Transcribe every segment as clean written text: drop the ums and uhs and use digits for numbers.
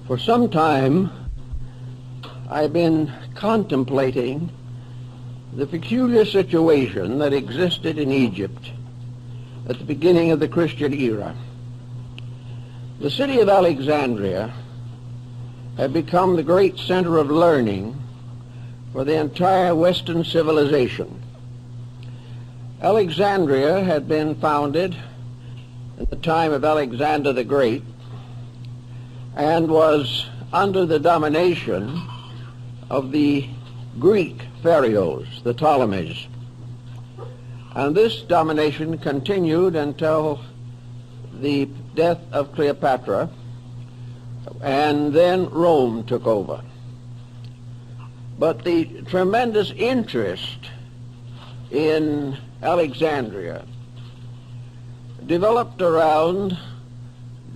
For some time, I've been contemplating the peculiar situation that existed in Egypt at the beginning of the Christian era. The city of Alexandria had become the great center of learning for the entire Western civilization. Alexandria had been founded at the time of Alexander the Great and was under the domination of the Greek pharaohs, the Ptolemies. And this domination continued until the death of Cleopatra, and then Rome took over. But the tremendous interest in Alexandria developed around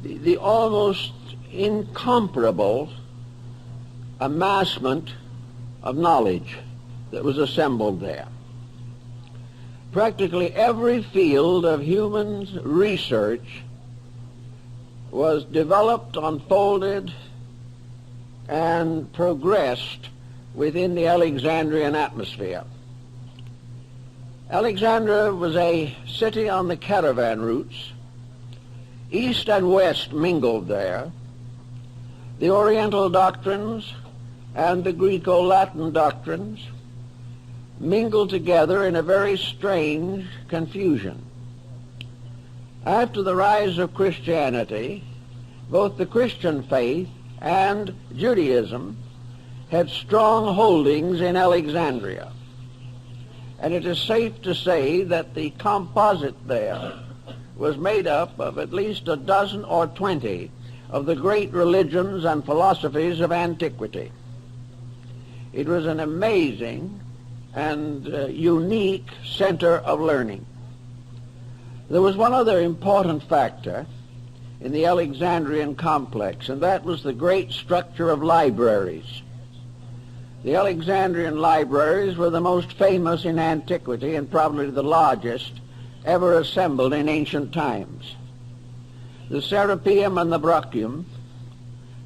the almost incomparable amassment of knowledge that was assembled there. Practically every field of human research was developed, unfolded, and progressed within the Alexandrian atmosphere. Alexandria was a city on the caravan routes. East and West mingled there. The Oriental doctrines and the Greco-Latin doctrines mingled together in a very strange confusion. After the rise of Christianity, both the Christian faith and Judaism had strong holdings in Alexandria. And it is safe to say that the composite there was made up of at least a dozen or 20 of the great religions and philosophies of antiquity. It was an amazing and unique center of learning. There was one other important factor in the Alexandrian complex, and that was the great structure of libraries. The Alexandrian libraries were the most famous in antiquity and probably the largest ever assembled in ancient times. The Serapeum and the Brachium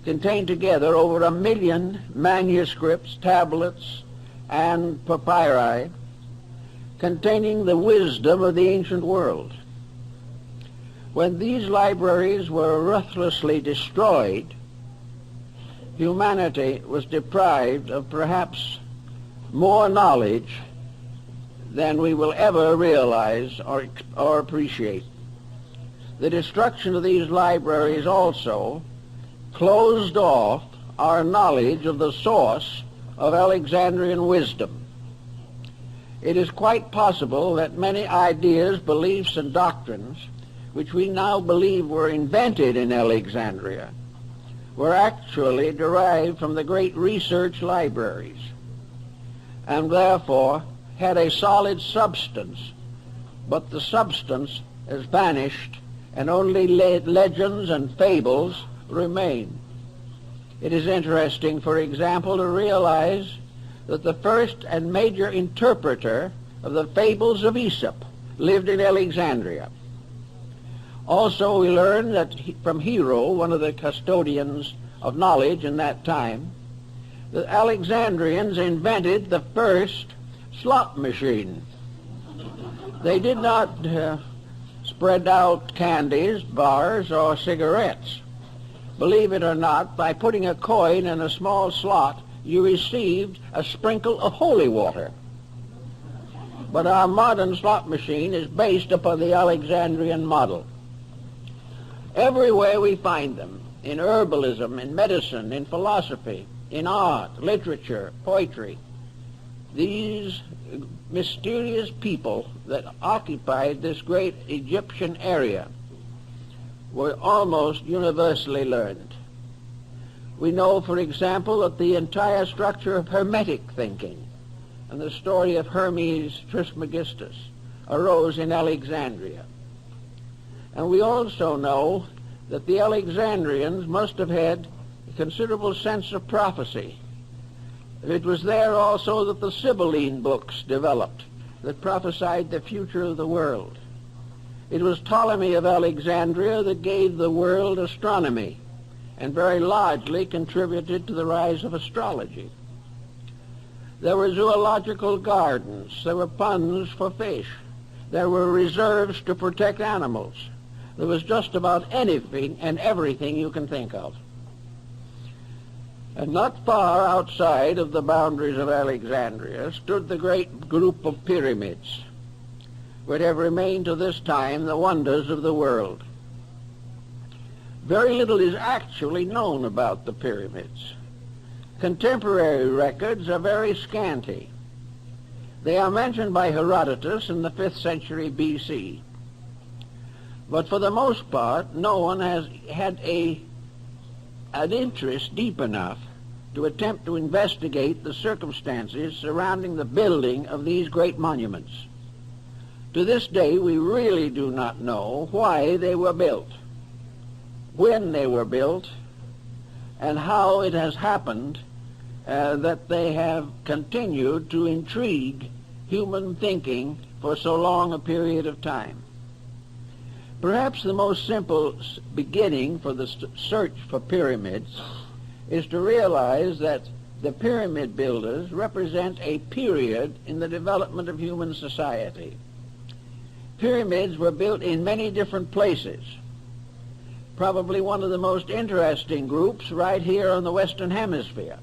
contained together over 1 million manuscripts, tablets, and papyri containing the wisdom of the ancient world. When these libraries were ruthlessly destroyed, humanity was deprived of perhaps more knowledge than we will ever realize or appreciate. The destruction of these libraries also closed off our knowledge of the source of Alexandrian wisdom. It is quite possible that many ideas, beliefs, and doctrines which we now believe were invented in Alexandria were actually derived from the great research libraries, and therefore had a solid substance, but the substance has vanished and only legends and fables remain. It is interesting, for example, to realize that the first and major interpreter of the fables of Aesop lived in Alexandria. Also, we learn that from Hero, one of the custodians of knowledge in that time, the Alexandrians invented the first slot machine. They did not spread out candies, bars, or cigarettes. Believe it or not, by putting a coin in a small slot, you received a sprinkle of holy water. But our modern slot machine is based upon the Alexandrian model. Everywhere we find them, in herbalism, in medicine, in philosophy, in art, literature, poetry, these mysterious people that occupied this great Egyptian area were almost universally learned. We know, for example, that the entire structure of Hermetic thinking and the story of Hermes Trismegistus arose in Alexandria. And we also know that the Alexandrians must have had a considerable sense of prophecy. It was there also that the Sibylline books developed that prophesied the future of the world. It was Ptolemy of Alexandria that gave the world astronomy and very largely contributed to the rise of astrology. There were zoological gardens. There were ponds for fish. There were reserves to protect animals. There was just about anything and everything you can think of. And not far outside of the boundaries of Alexandria stood the great group of pyramids, which have remained to this time the wonders of the world. Very little is actually known about the pyramids. Contemporary records are very scanty. They are mentioned by Herodotus in the 5th century BC. But for the most part, no one has had an interest deep enough to attempt to investigate the circumstances surrounding the building of these great monuments. To this day, we really do not know why they were built, when they were built, and how it has happened that they have continued to intrigue human thinking for so long a period of time. Perhaps the most simple beginning for the search for pyramids is to realize that the pyramid builders represent a period in the development of human society. Pyramids were built in many different places. Probably one of the most interesting groups right here on the Western Hemisphere,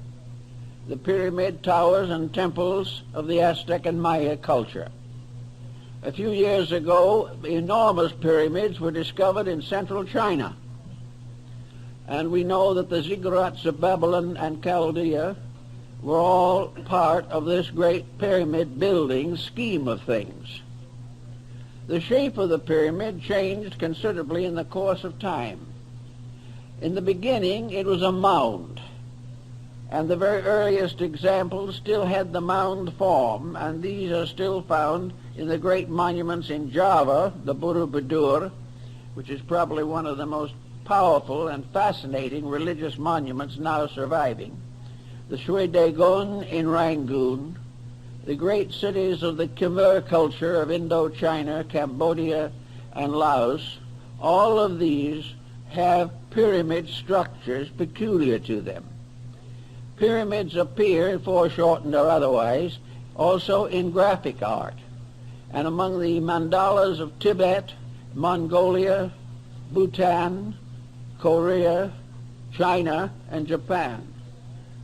the pyramid towers and temples of the Aztec and Maya culture. A few years ago, enormous pyramids were discovered in central China. And we know that the ziggurats of Babylon and Chaldea were all part of this great pyramid building scheme of things. The shape of the pyramid changed considerably in the course of time. In the beginning, it was a mound, and the very earliest examples still had the mound form, and these are still found in the great monuments in Java, the Borobudur, which is probably one of the most powerful and fascinating religious monuments now surviving, the Shwe Dagon in Rangoon, the great cities of the Khmer culture of Indochina, Cambodia, and Laos. All of these have pyramid structures peculiar to them. Pyramids appear, foreshortened or otherwise, also in graphic art. And among the mandalas of Tibet, Mongolia, Bhutan, Korea, China, and Japan,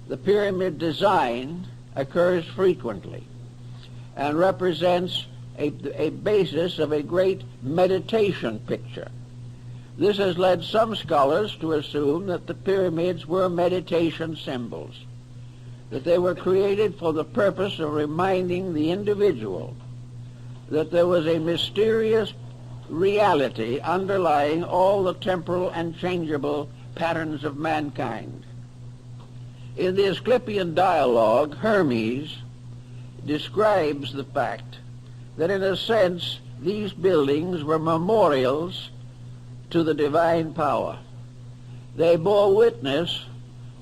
the pyramid design occurs frequently and represents a basis of a great meditation picture. This has led some scholars to assume that the pyramids were meditation symbols, that they were created for the purpose of reminding the individual that there was a mysterious reality underlying all the temporal and changeable patterns of mankind. In the Asclepian dialogue, Hermes describes the fact that in a sense these buildings were memorials to the divine power. They bore witness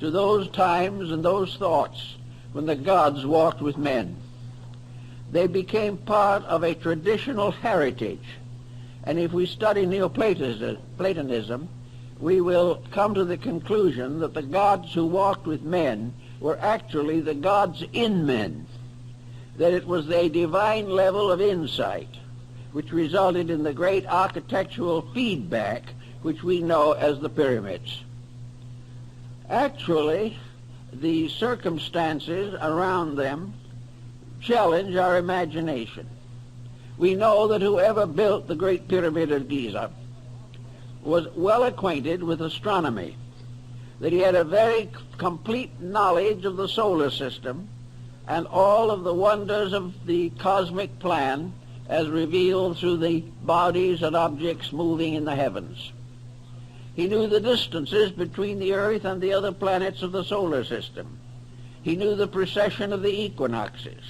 to those times and those thoughts when the gods walked with men. They became part of a traditional heritage. And if we study Neoplatonism, we will come to the conclusion that the gods who walked with men were actually the gods in men, that it was a divine level of insight which resulted in the great architectural feedback which we know as the pyramids. Actually, the circumstances around them challenge our imagination. We know that whoever built the Great Pyramid of Giza was well acquainted with astronomy, that he had a very complete knowledge of the solar system and all of the wonders of the cosmic plan as revealed through the bodies and objects moving in the heavens. He knew the distances between the Earth and the other planets of the solar system. He knew the precession of the equinoxes.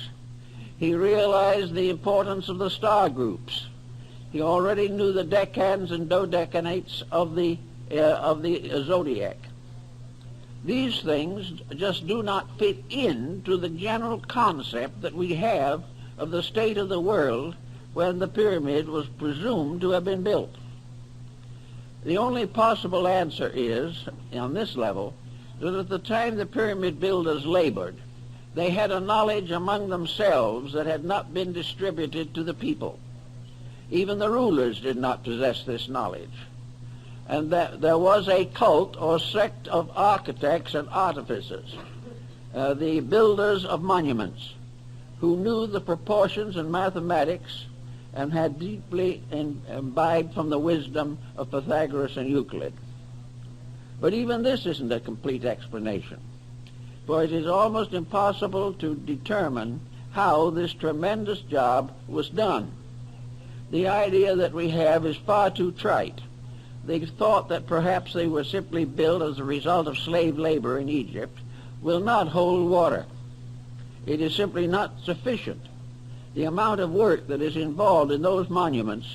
He realized the importance of the star groups. He already knew the decans and dodecanates of the zodiac. These things just do not fit into the general concept that we have of the state of the world when the pyramid was presumed to have been built. The only possible answer is, on this level, that at the time the pyramid builders labored, they had a knowledge among themselves that had not been distributed to the people. Even the rulers did not possess this knowledge. And that there was a cult or sect of architects and artificers, the builders of monuments, who knew the proportions and mathematics and had deeply imbibed from the wisdom of Pythagoras and Euclid. But even this isn't a complete explanation, for it is almost impossible to determine how this tremendous job was done. The idea that we have is far too trite. They thought that perhaps they were simply built as a result of slave labor in Egypt will not hold water. It is simply not sufficient. The amount of work that is involved in those monuments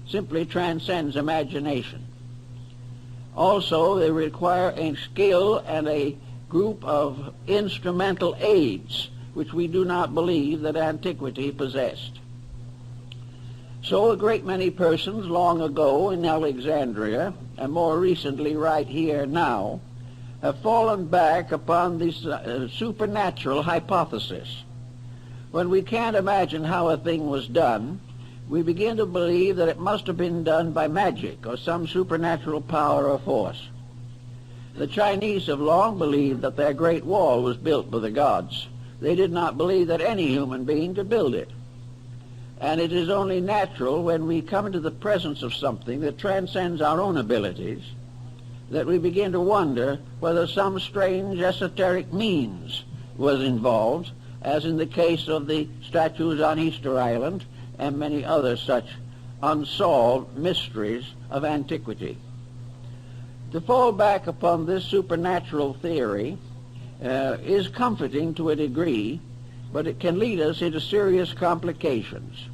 simply transcends imagination. Also, they require a skill and a group of instrumental aids, which we do not believe that antiquity possessed. So a great many persons long ago in Alexandria, and more recently right here now, have fallen back upon this supernatural hypothesis. When we can't imagine how a thing was done, we begin to believe that it must have been done by magic or some supernatural power or force. The Chinese have long believed that their Great Wall was built by the gods. They did not believe that any human being could build it. And it is only natural when we come into the presence of something that transcends our own abilities that we begin to wonder whether some strange esoteric means was involved, as in the case of the statues on Easter Island and many other such unsolved mysteries of antiquity. To fall back upon this supernatural theory is comforting to a degree, but it can lead us into serious complications,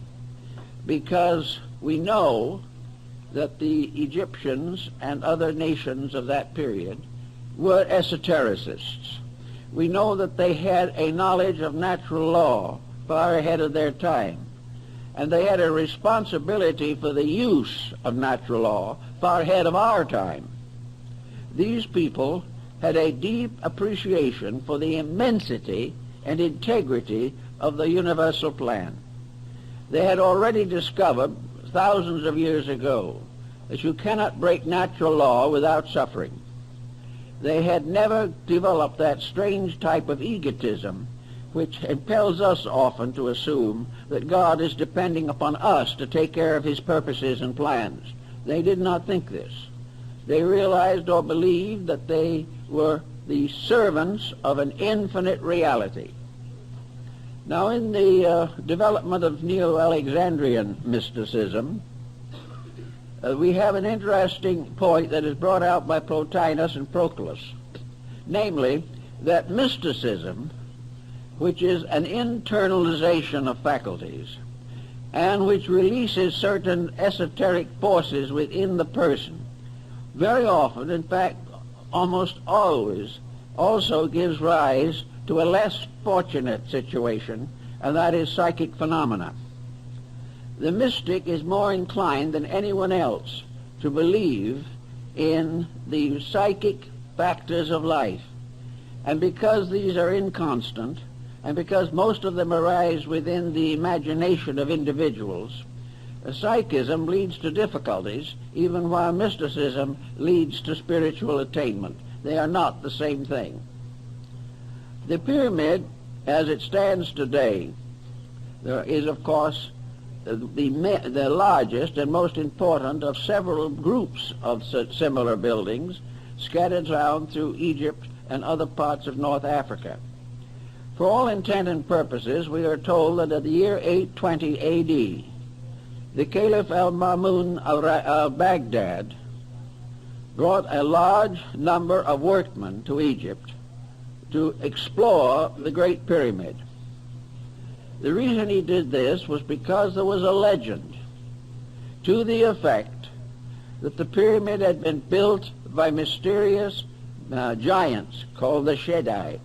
because we know that the Egyptians and other nations of that period were esotericists. We know that they had a knowledge of natural law far ahead of their time, and they had a responsibility for the use of natural law far ahead of our time. These people had a deep appreciation for the immensity and integrity of the universal plan. They had already discovered thousands of years ago that you cannot break natural law without suffering. They had never developed that strange type of egotism which impels us often to assume that God is depending upon us to take care of his purposes and plans. They did not think this. They realized or believed that they were the servants of an infinite reality. Now, in the development of Neo-Alexandrian mysticism, we have an interesting point that is brought out by Plotinus and Proclus, namely that mysticism, which is an internalization of faculties and which releases certain esoteric forces within the person, very often, in fact almost always, also gives rise to a less fortunate situation, and that is psychic phenomena. The mystic is more inclined than anyone else to believe in the psychic factors of life. And because these are inconstant, and because most of them arise within the imagination of individuals, psychism leads to difficulties, even while mysticism leads to spiritual attainment. They are not the same thing. The pyramid, as it stands today, there is, of course, the largest and most important of several groups of similar buildings scattered around through Egypt and other parts of North Africa. For all intent and purposes, we are told that at the year 820 A.D., the Caliph al-Ma'mun al-Baghdad brought a large number of workmen to Egypt to explore the Great Pyramid. The reason he did this was because there was a legend to the effect that the pyramid had been built by mysterious giants called the Shaddai,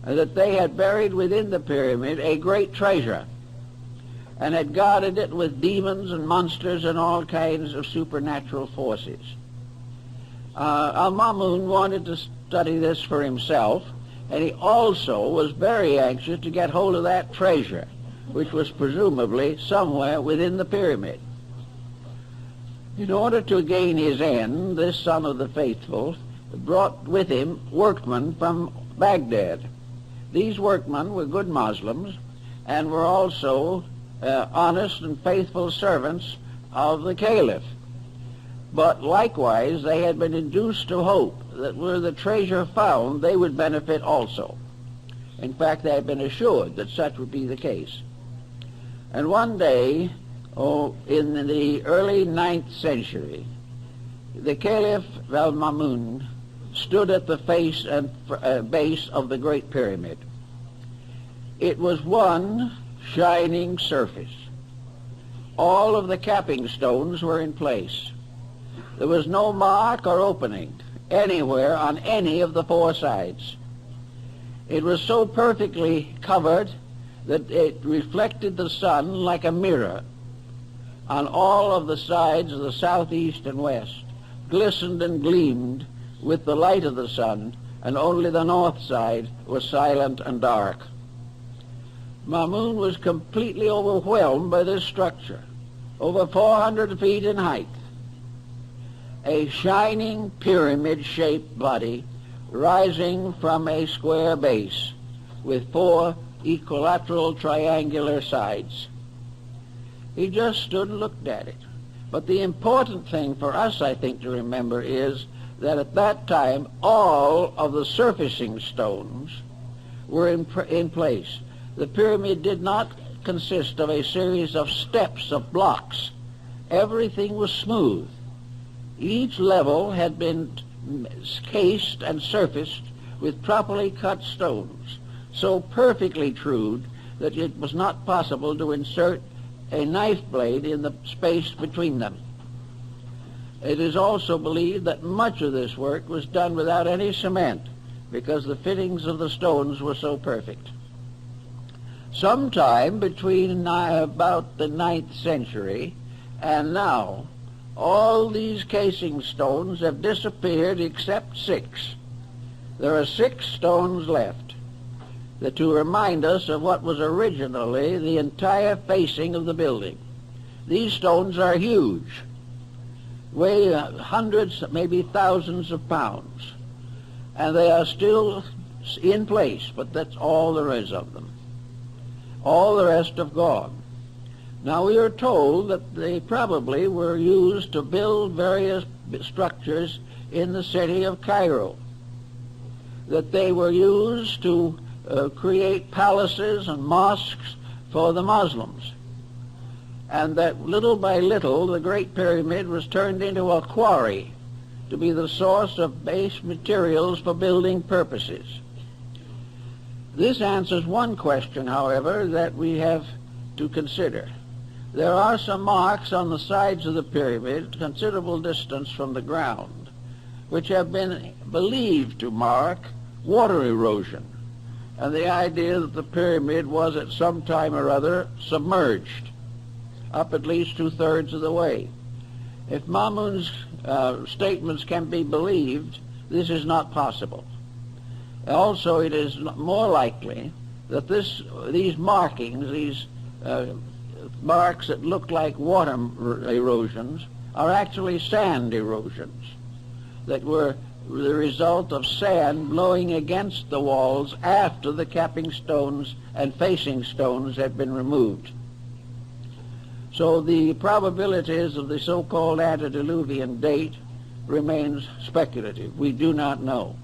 and that they had buried within the pyramid a great treasure. and had guarded it with demons and monsters and all kinds of supernatural forces. Al-Mamun wanted to study this for himself, and he also was very anxious to get hold of that treasure, which was presumably somewhere within the pyramid. In order to gain his end, this son of the faithful brought with him workmen from Baghdad. These workmen were good Muslims and were also honest and faithful servants of the Caliph. But likewise, they had been induced to hope that were the treasure found, they would benefit also. In fact, they had been assured that such would be the case. And one day, in the early 9th century, the Caliph Al-Mamun stood at the face and base of the Great Pyramid. It was one shining surface. All of the capping stones were in place. There was no mark or opening anywhere on any of the four sides. It was so perfectly covered that it reflected the sun like a mirror on all of the sides of the south, east, and west, glistened and gleamed with the light of the sun, and only the north side was silent and dark. Mamun was completely overwhelmed by this structure, over 400 feet in height. A shining pyramid-shaped body rising from a square base with four equilateral triangular sides. He just stood and looked at it. But the important thing for us, I think, to remember is that at that time all of the surfacing stones were in place. The pyramid did not consist of a series of steps of blocks. Everything was smooth. Each level had been cased and surfaced with properly cut stones, so perfectly trued that it was not possible to insert a knife blade in the space between them. It is also believed that much of this work was done without any cement, because the fittings of the stones were so perfect. Sometime between about the 9th century and now, all these casing stones have disappeared except 6. There are 6 stones left to remind us of what was originally the entire facing of the building. These stones are huge, weigh hundreds, maybe thousands of pounds, and they are still in place, but that's all there is of them. All the rest have gone. Now we are told that they probably were used to build various structures in the city of Cairo, that they were used to create palaces and mosques for the Muslims, and that little by little the Great Pyramid was turned into a quarry to be the source of base materials for building purposes. This answers one question, however, that we have to consider. There are some marks on the sides of the pyramid, considerable distance from the ground, which have been believed to mark water erosion, and the idea that the pyramid was at some time or other submerged up at least 2/3 of the way. If Mamun's statements can be believed, this is not possible. Also, it is more likely that these markings, these marks that look like water erosions, are actually sand erosions that were the result of sand blowing against the walls after the capping stones and facing stones had been removed. So the probabilities of the so-called antediluvian date remains speculative. We do not know.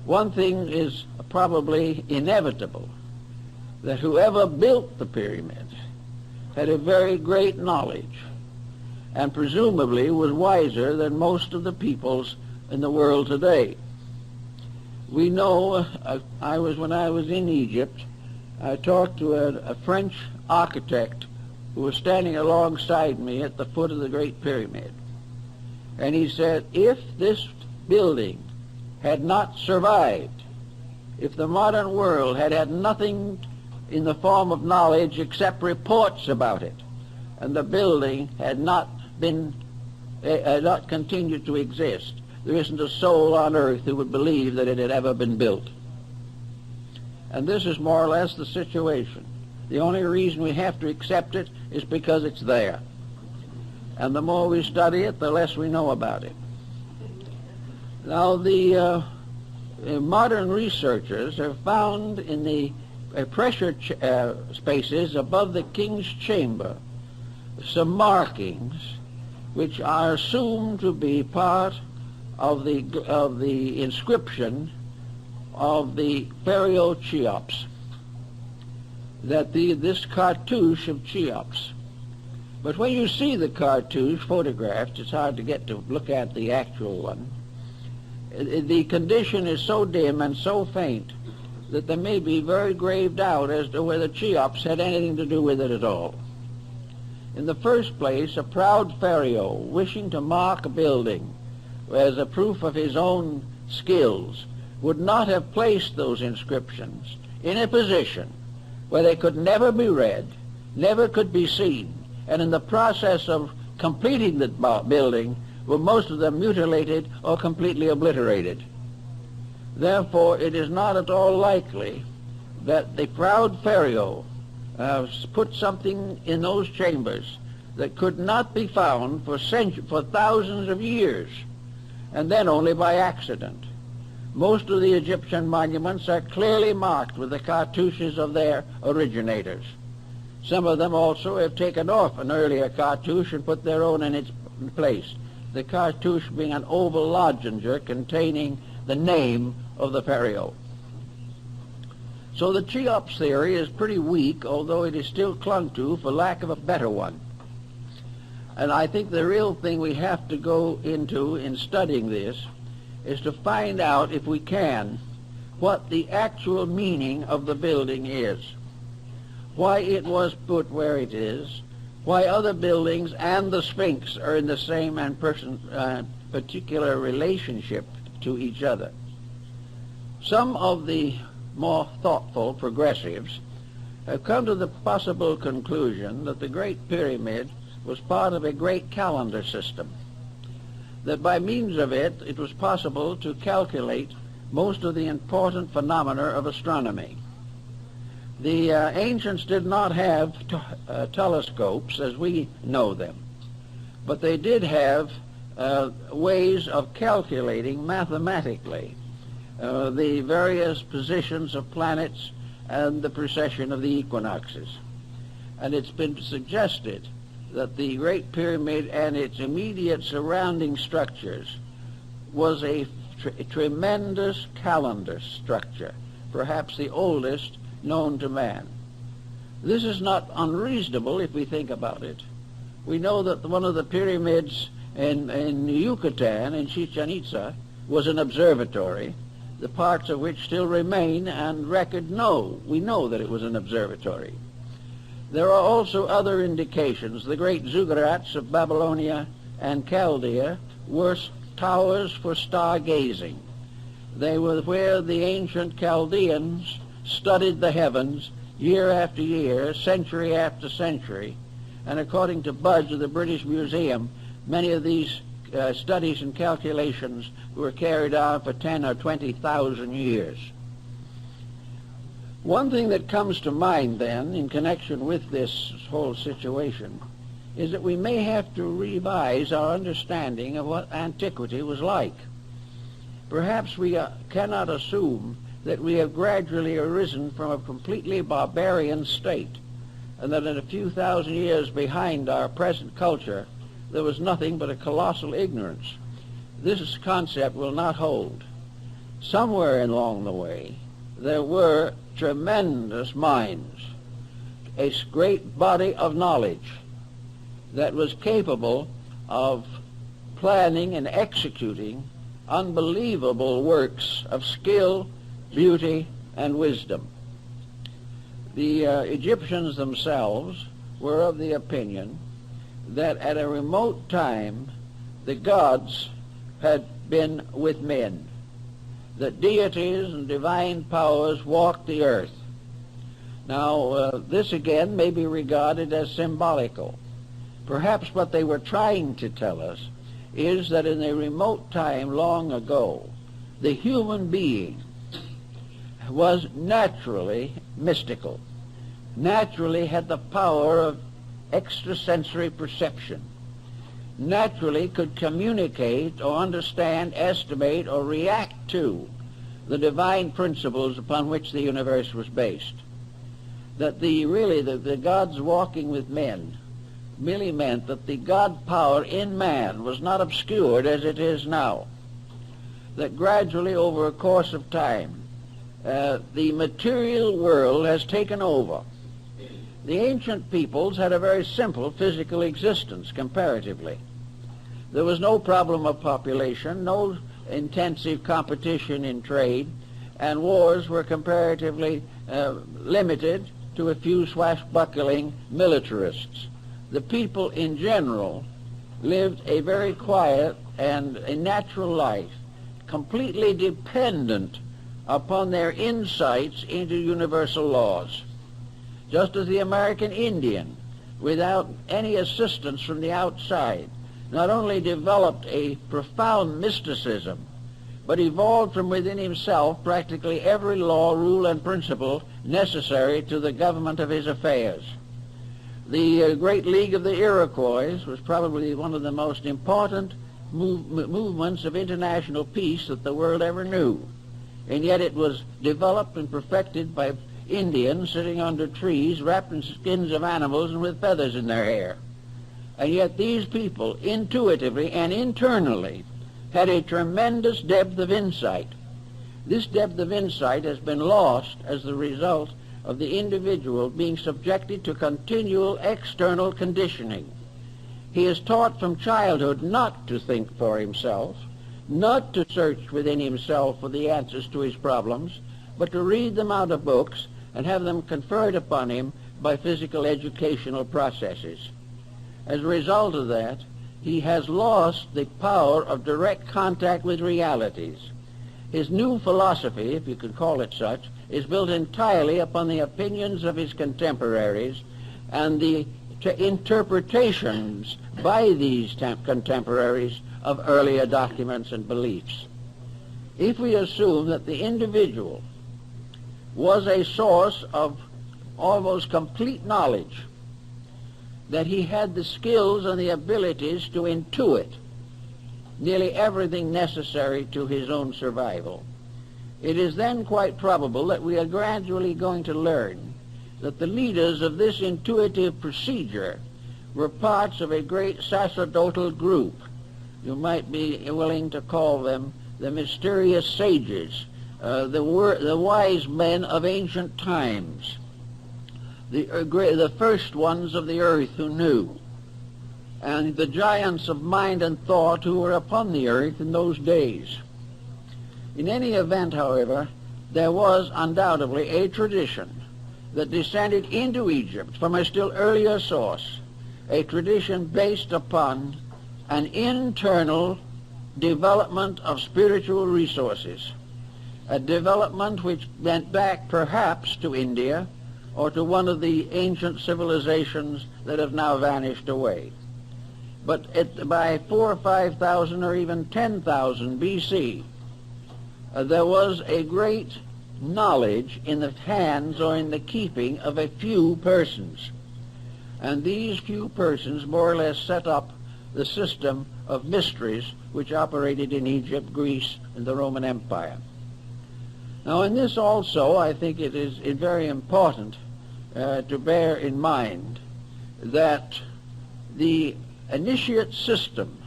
One thing is probably inevitable, that whoever built the pyramid had a very great knowledge and presumably was wiser than most of the peoples in the world today. We know, when I was in Egypt, I talked to a French architect who was standing alongside me at the foot of the Great Pyramid. And he said, if this building had not survived, if the modern world had had nothing in the form of knowledge except reports about it, and the building had not continued to exist. There isn't a soul on earth who would believe that it had ever been built. And this is more or less the situation. The only reason we have to accept it is because it's there. And the more we study it, the less we know about it. Now, the modern researchers have found in the pressure spaces above the king's chamber some markings which are assumed to be part of the inscription of the Pharaoh Cheops, this cartouche of Cheops. But when you see the cartouche photographed, it's hard to get to look at the actual one. The condition is so dim and so faint that there may be very grave doubt as to whether Cheops had anything to do with it at all. In the first place, a proud pharaoh, wishing to mark a building as a proof of his own skills, would not have placed those inscriptions in a position where they could never be read, never could be seen, and in the process of completing the building were most of them mutilated or completely obliterated. Therefore, it is not at all likely that the proud pharaoh put something in those chambers that could not be found for thousands of years, and then only by accident. Most of the Egyptian monuments are clearly marked with the cartouches of their originators. Some of them also have taken off an earlier cartouche and put their own in its place, the cartouche being an oval lozenger containing the name of the pharaoh. So the Cheops theory is pretty weak, although it is still clung to for lack of a better one. And I think the real thing we have to go into in studying this is to find out, if we can, what the actual meaning of the building is, why it was put where it is, why other buildings and the Sphinx are in the same and particular relationship to each other. Some of the more thoughtful progressives have come to the possible conclusion that the Great Pyramid was part of a great calendar system, that by means of it, it was possible to calculate most of the important phenomena of astronomy. The ancients did not have telescopes as we know them, but they did have ways of calculating mathematically the various positions of planets and the precession of the equinoxes. And it's been suggested that the Great Pyramid and its immediate surrounding structures was a tremendous calendar structure, perhaps the oldest known to man. This is not unreasonable if we think about it. We know that one of the pyramids in Yucatan, in Chichen Itza, was an observatory, the parts of which still remain and we know that it was an observatory. There are also other indications. The great ziggurats of Babylonia and Chaldea were towers for stargazing. They were where the ancient Chaldeans studied the heavens year after year, century after century, and according to Budge of the British Museum, many of these studies and calculations were carried out for 10 or 20,000 years. One thing that comes to mind then in connection with this whole situation is that we may have to revise our understanding of what antiquity was like. Perhaps we cannot assume that we have gradually arisen from a completely barbarian state, and that in a few thousand years behind our present culture there was nothing but a colossal ignorance. This concept will not hold. Somewhere along the way there were tremendous minds, a great body of knowledge that was capable of planning and executing unbelievable works of skill, beauty, and wisdom. The Egyptians themselves were of the opinion that at a remote time the gods had been with men, that deities and divine powers walked the earth, Now, this again may be regarded as symbolical. Perhaps what they were trying to tell us is that in a remote time long ago, the human being was naturally mystical, naturally had the power of extrasensory perception, naturally could communicate or understand, estimate, or react to the divine principles upon which the universe was based. That the God's walking with men merely meant that the God power in man was not obscured as it is now. That gradually over a course of time, the material world has taken over. The ancient peoples had a very simple physical existence comparatively. There was no problem of population, no intensive competition in trade, and wars were comparatively limited to a few swashbuckling militarists. The people in general lived a very quiet and a natural life, completely dependent upon their insights into universal laws. Just as the American Indian, without any assistance from the outside, not only developed a profound mysticism, but evolved from within himself practically every law, rule, and principle necessary to the government of his affairs. The Great League of the Iroquois was probably one of the most important movements of international peace that the world ever knew, and yet it was developed and perfected by Indians sitting under trees, wrapped in skins of animals and with feathers in their hair. And yet these people, intuitively and internally, had a tremendous depth of insight. This depth of insight has been lost as the result of the individual being subjected to continual external conditioning. He is taught from childhood not to think for himself, not to search within himself for the answers to his problems, but to read them out of books and have them conferred upon him by physical educational processes. As a result of that, he has lost the power of direct contact with realities. His new philosophy, if you could call it such, is built entirely upon the opinions of his contemporaries and the interpretations by these contemporaries of earlier documents and beliefs. If we assume that the individual was a source of almost complete knowledge, that he had the skills and the abilities to intuit nearly everything necessary to his own survival, it is then quite probable that we are gradually going to learn that the leaders of this intuitive procedure were parts of a great sacerdotal group. You might be willing to call them the mysterious sages, the wise men of ancient times, the first ones of the earth who knew, and the giants of mind and thought who were upon the earth in those days. In any event, however, there was undoubtedly a tradition that descended into Egypt from a still earlier source, a tradition based upon an internal development of spiritual resources, a development which went back perhaps to India or to one of the ancient civilizations that have now vanished away. But by 4,000 or 5,000 or even 10,000 BC, there was a great knowledge in the hands or in the keeping of a few persons. And these few persons more or less set up the system of mysteries which operated in Egypt, Greece, and the Roman Empire. Now in this also, I think it is very important to bear in mind that the initiate system,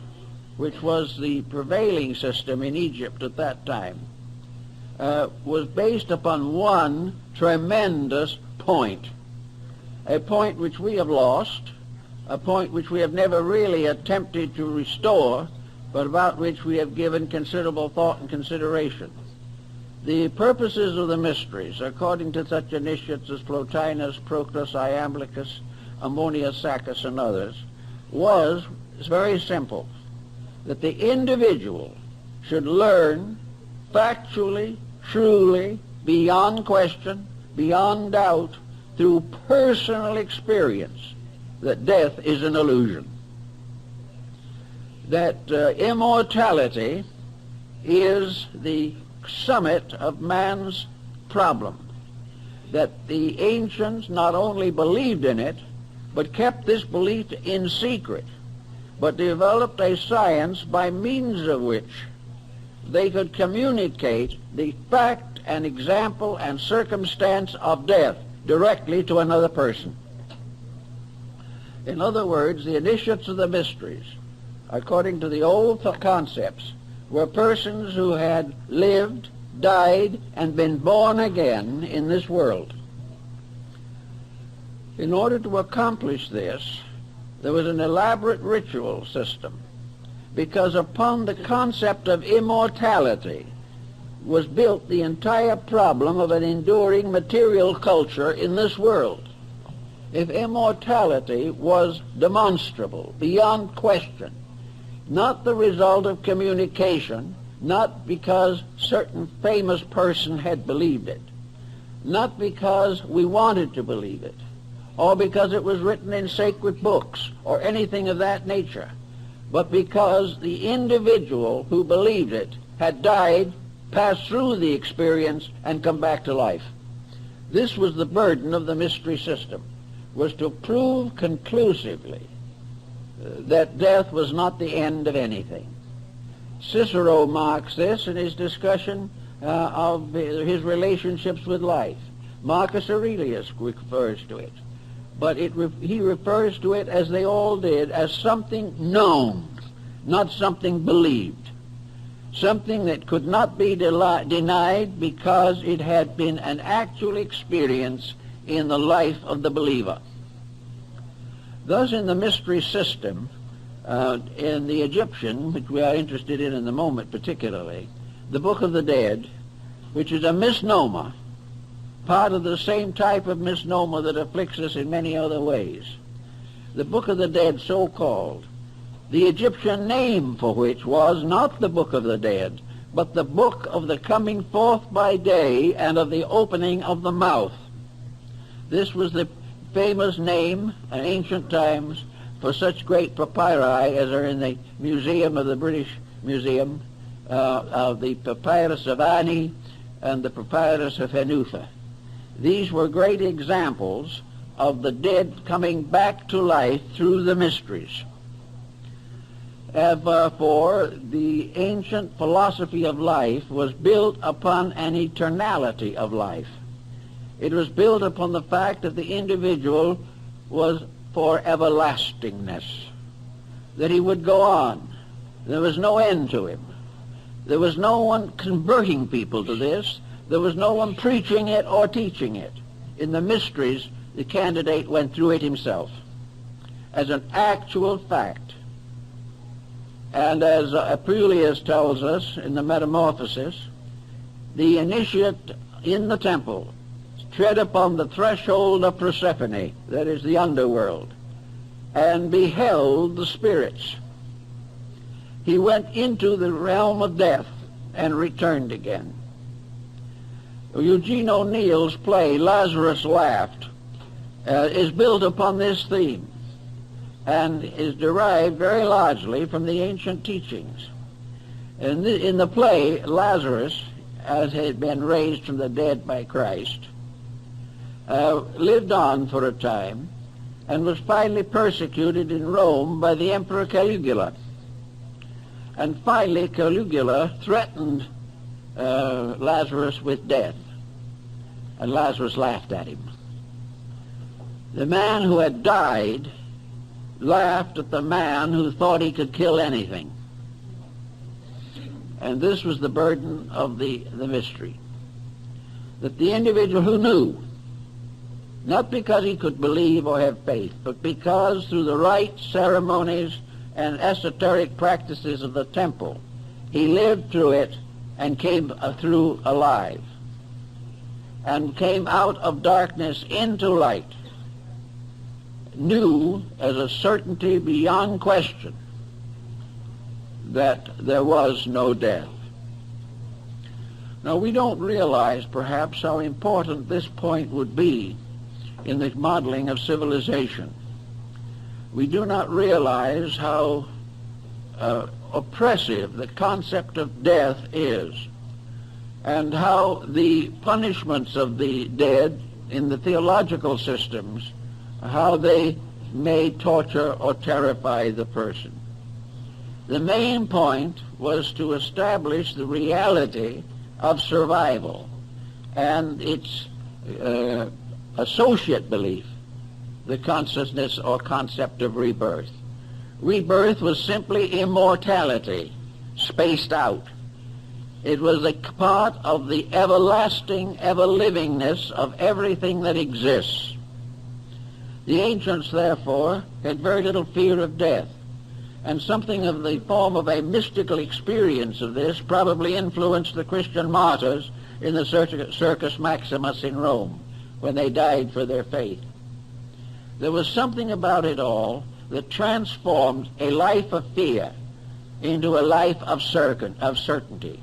which was the prevailing system in Egypt at that time, was based upon one tremendous point, a point which we have lost, a point which we have never really attempted to restore, but about which we have given considerable thought and consideration. The purposes of the mysteries, according to such initiates as Plotinus, Proclus, Iamblichus, Ammonius Saccas, and others, was very simple, that the individual should learn factually, truly, beyond question, beyond doubt, through personal experience that death is an illusion, that immortality is the summit of man's problem, that the ancients not only believed in it, but kept this belief in secret, but developed a science by means of which they could communicate the fact and example and circumstance of death directly to another person. In other words, the initiates of the mysteries, according to the old concepts, were persons who had lived, died, and been born again in this world. In order to accomplish this, there was an elaborate ritual system, because upon the concept of immortality was built the entire problem of an enduring material culture in this world. If immortality was demonstrable, beyond question, not the result of communication, not because certain famous person had believed it, not because we wanted to believe it, or because it was written in sacred books, or anything of that nature, but because the individual who believed it had died, passed through the experience, and come back to life. This was the burden of the mystery system, was to prove conclusively that death was not the end of anything. Cicero marks this in his discussion of his relationships with life. Marcus Aurelius refers to it. But he refers to it, as they all did, as something known, not something believed. Something that could not be denied because it had been an actual experience in the life of the believer. Thus, in the mystery system, in the Egyptian, which we are interested in the moment particularly, the Book of the Dead, which is a misnomer, part of the same type of misnomer that afflicts us in many other ways. The Book of the Dead, so called, the Egyptian name for which was not the Book of the Dead, but the Book of the Coming Forth by Day and of the Opening of the Mouth. This was the famous name in ancient times for such great papyri as are in the Museum of the British Museum, of the Papyrus of Ani and the Papyrus of Hanufa. These were great examples of the dead coming back to life through the mysteries. For the ancient philosophy of life was built upon an eternality of life. It was built upon the fact that the individual was for everlastingness, that he would go on. There was no end to him. There was no one converting people to this. There was no one preaching it or teaching it. In the mysteries, the candidate went through it himself as an actual fact. And as Apuleius tells us in the Metamorphosis, the initiate in the temple tread upon the threshold of Persephone, that is the underworld, and beheld the spirits. He went into the realm of death and returned again. Eugene O'Neill's play, Lazarus Laughed, is built upon this theme and is derived very largely from the ancient teachings. In the play, Lazarus, as had been raised from the dead by Christ, lived on for a time and was finally persecuted in Rome by the Emperor Caligula. And finally Caligula threatened Lazarus with death, and Lazarus laughed at him. The man who had died laughed at the man who thought he could kill anything. And this was the burden of the mystery, that the individual who knew, not because he could believe or have faith, but because through the rites, ceremonies, and esoteric practices of the temple, he lived through it and came through alive, and came out of darkness into light, knew as a certainty beyond question that there was no death. Now, we don't realize perhaps how important this point would be in the modeling of civilization. We do not realize how oppressive the concept of death is, and how the punishments of the dead in the theological systems, how they may torture or terrify the person. The main point was to establish the reality of survival and its associate belief, the consciousness or concept of rebirth. Rebirth was simply immortality, spaced out. It was a part of the everlasting, ever-livingness of everything that exists. The ancients, therefore, had very little fear of death, and something of the form of a mystical experience of this probably influenced the Christian martyrs in the Circus Maximus in Rome, when they died for their faith. There was something about it all that transformed a life of fear into a life of certainty.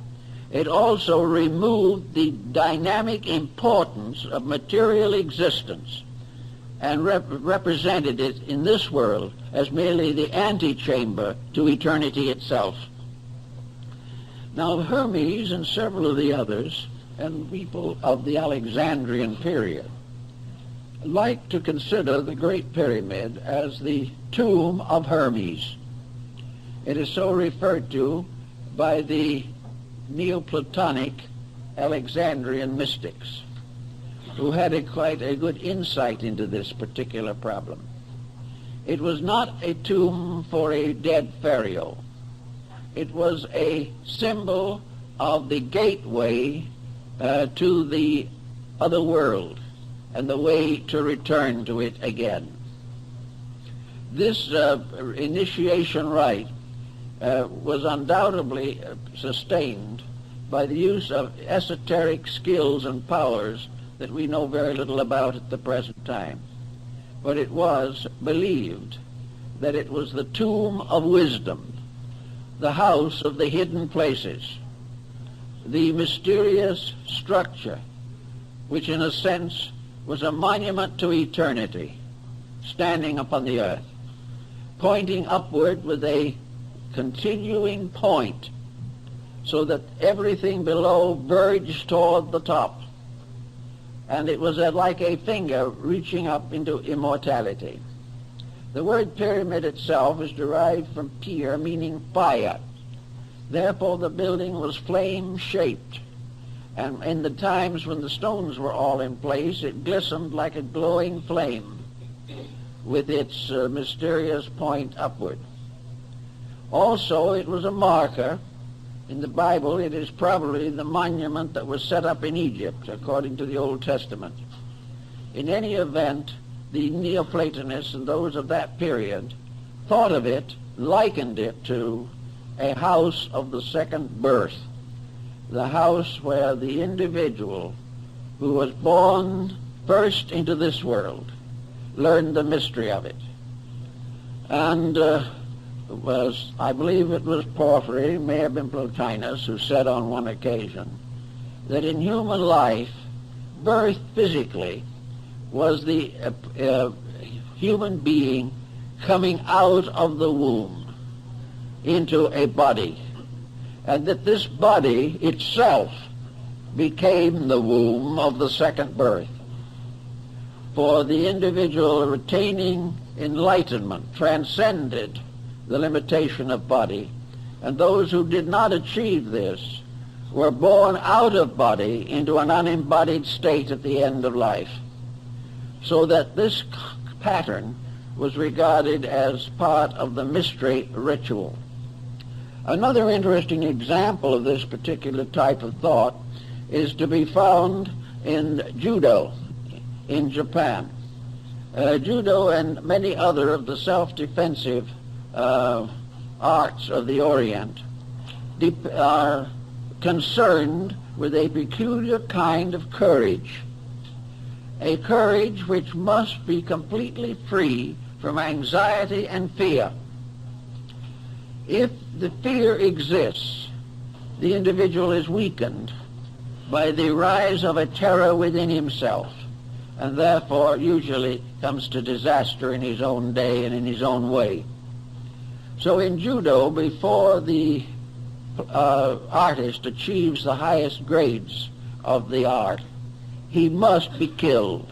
It also removed the dynamic importance of material existence and represented it in this world as merely the antechamber to eternity itself. Now Hermes and several of the others, and people of the Alexandrian period, like to consider the Great Pyramid as the tomb of Hermes. It is so referred to by the Neoplatonic Alexandrian mystics, who had quite a good insight into this particular problem. It was not a tomb for a dead pharaoh. It was a symbol of the gateway to the other world and the way to return to it again. This initiation rite was undoubtedly sustained by the use of esoteric skills and powers that we know very little about at the present time. But it was believed that it was the tomb of wisdom, the house of the hidden places, the mysterious structure, which in a sense was a monument to eternity, standing upon the earth, pointing upward with a continuing point, so that everything below verged toward the top. And it was like a finger reaching up into immortality. The word pyramid itself is derived from pyr, meaning fire. Therefore the building was flame-shaped, and in the times when the stones were all in place, it glistened like a glowing flame with its mysterious point upward. Also, it was a marker. In the Bible, it is probably the monument that was set up in Egypt, according to the Old Testament. In any event, the Neoplatonists and those of that period thought of it, likened it to a house of the second birth, the house where the individual who was born first into this world learned the mystery of it. And I believe it was Porphyry, may have been Plotinus, who said on one occasion that in human life, birth physically was the human being coming out of the womb into a body, and that this body itself became the womb of the second birth. For the individual retaining enlightenment transcended the limitation of body, and those who did not achieve this were born out of body into an unembodied state at the end of life, so that this pattern was regarded as part of the mystery ritual. Another interesting example of this particular type of thought is to be found in judo in Japan. Judo and many other of the self-defensive arts of the Orient are concerned with a peculiar kind of courage, a courage which must be completely free from anxiety and fear. If the fear exists, the individual is weakened by the rise of a terror within himself, and therefore usually comes to disaster in his own day and in his own way. So in judo, before the artist achieves the highest grades of the art, he must be killed.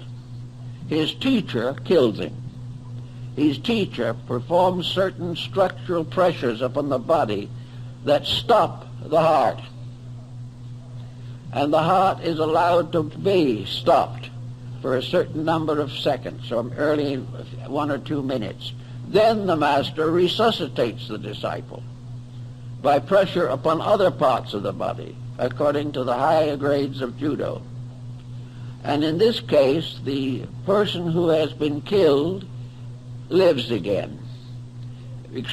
His teacher kills him. His teacher performs certain structural pressures upon the body that stop the heart. And the heart is allowed to be stopped for a certain number of seconds, or early 1 or 2 minutes. Then the master resuscitates the disciple by pressure upon other parts of the body, according to the higher grades of judo. And in this case, the person who has been killed lives again,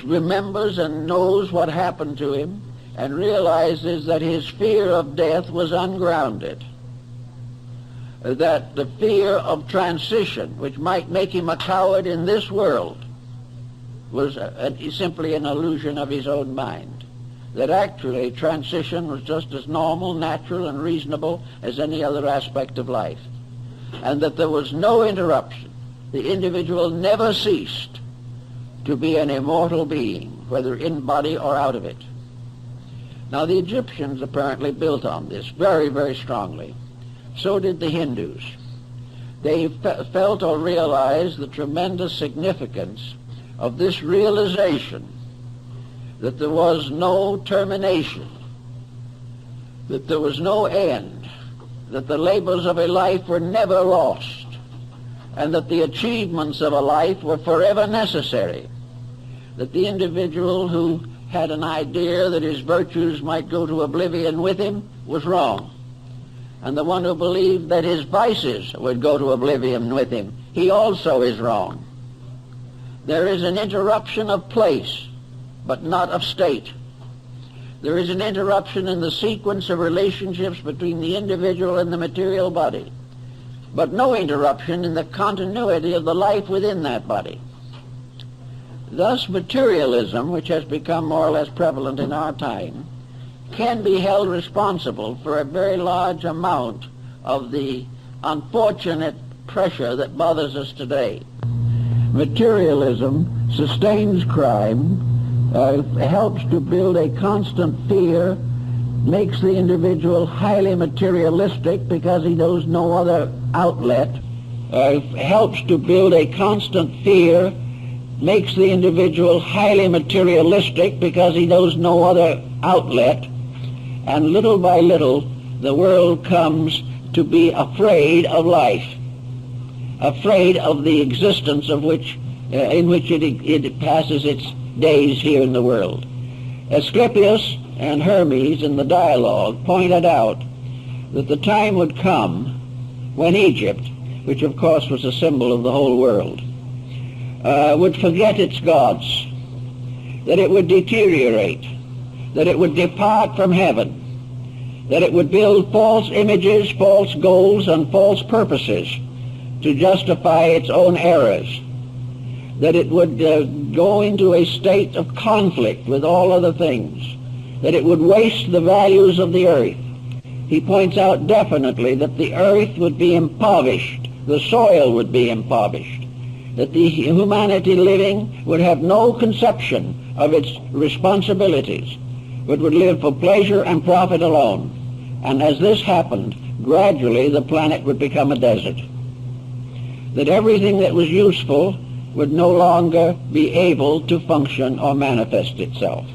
remembers and knows what happened to him, and realizes that his fear of death was ungrounded, that the fear of transition, which might make him a coward in this world, was simply an illusion of his own mind, that actually transition was just as normal, natural, and reasonable as any other aspect of life, and that there was no interruption. The individual never ceased to be an immortal being, whether in body or out of it. Now, the Egyptians apparently built on this very, very strongly. So did the Hindus. They felt or realized the tremendous significance of this realization that there was no termination, that there was no end, that the labors of a life were never lost, and that the achievements of a life were forever necessary, that the individual who had an idea that his virtues might go to oblivion with him was wrong, and the one who believed that his vices would go to oblivion with him, he also is wrong. There is an interruption of place, but not of state. There is an interruption in the sequence of relationships between the individual and the material body, but no interruption in the continuity of the life within that body. Thus, materialism, which has become more or less prevalent in our time, can be held responsible for a very large amount of the unfortunate pressure that bothers us today. Materialism sustains crime, helps to build a constant fear, makes the individual highly materialistic because he knows no other outlet, helps to build a constant fear, makes the individual highly materialistic because he knows no other outlet, and little by little the world comes to be afraid of life, afraid of the existence of which, in which it passes its days here in the world. Asclepius and Hermes in the dialogue pointed out that the time would come when Egypt, which of course was a symbol of the whole world, would forget its gods, that it would deteriorate, that it would depart from heaven, that it would build false images, false goals, and false purposes to justify its own errors, that it would go into a state of conflict with all other things, that it would waste the values of the earth. He points out definitely that the earth would be impoverished, the soil would be impoverished, that the humanity living would have no conception of its responsibilities, but would live for pleasure and profit alone. And as this happened, gradually the planet would become a desert, that everything that was useful would no longer be able to function or manifest itself.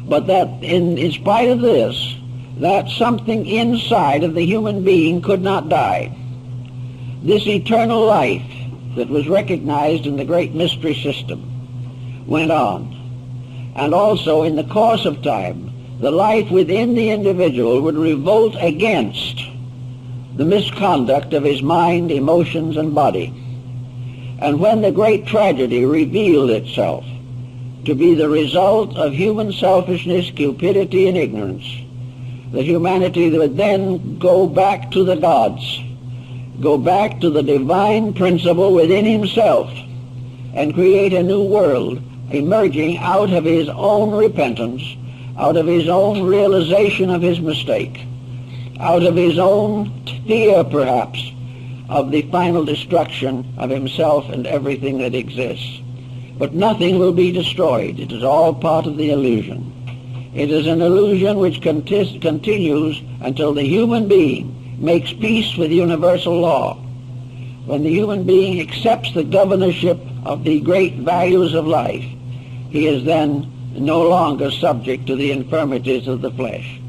But that in spite of this, that something inside of the human being could not die. This eternal life that was recognized in the great mystery system went on. And also in the course of time, the life within the individual would revolt against the misconduct of his mind, emotions, and body. And when the great tragedy revealed itself to be the result of human selfishness, cupidity, and ignorance, the humanity would then go back to the gods, go back to the divine principle within himself, and create a new world emerging out of his own repentance, out of his own realization of his mistake, out of his own fear perhaps of the final destruction of himself and everything that exists. But nothing will be destroyed. It is all part of the illusion. It is an illusion which continues until the human being makes peace with universal law. When the human being accepts the governorship of the great values of life, he is then no longer subject to the infirmities of the flesh.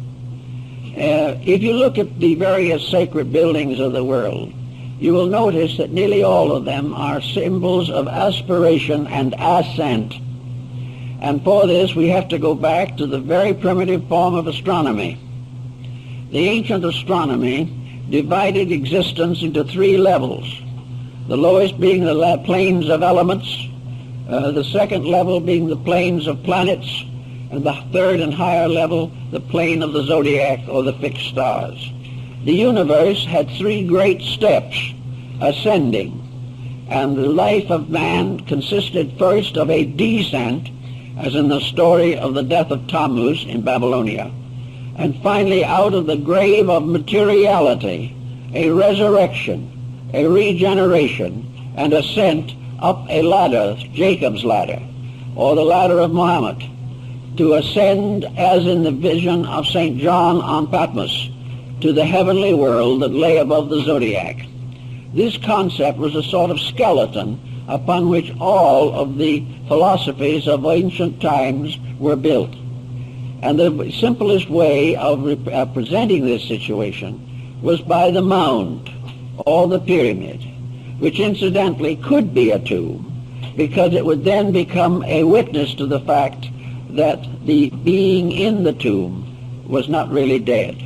If you look at the various sacred buildings of the world, you will notice that nearly all of them are symbols of aspiration and ascent. And for this we have to go back to the very primitive form of astronomy. The ancient astronomy divided existence into three levels, the lowest being the planes of elements, the second level being the planes of planets, and the third and higher level, the plane of the zodiac or the fixed stars. The universe had three great steps ascending, and the life of man consisted first of a descent, as in the story of the death of Tammuz in Babylonia, and finally out of the grave of materiality, a resurrection, a regeneration, and ascent up a ladder, Jacob's ladder, or the ladder of Muhammad, to ascend, as in the vision of St. John on Patmos, to the heavenly world that lay above the zodiac. This concept was a sort of skeleton upon which all of the philosophies of ancient times were built. And the simplest way of presenting this situation was by the mound, or the pyramid, which incidentally could be a tomb, because it would then become a witness to the fact that the being in the tomb was not really dead.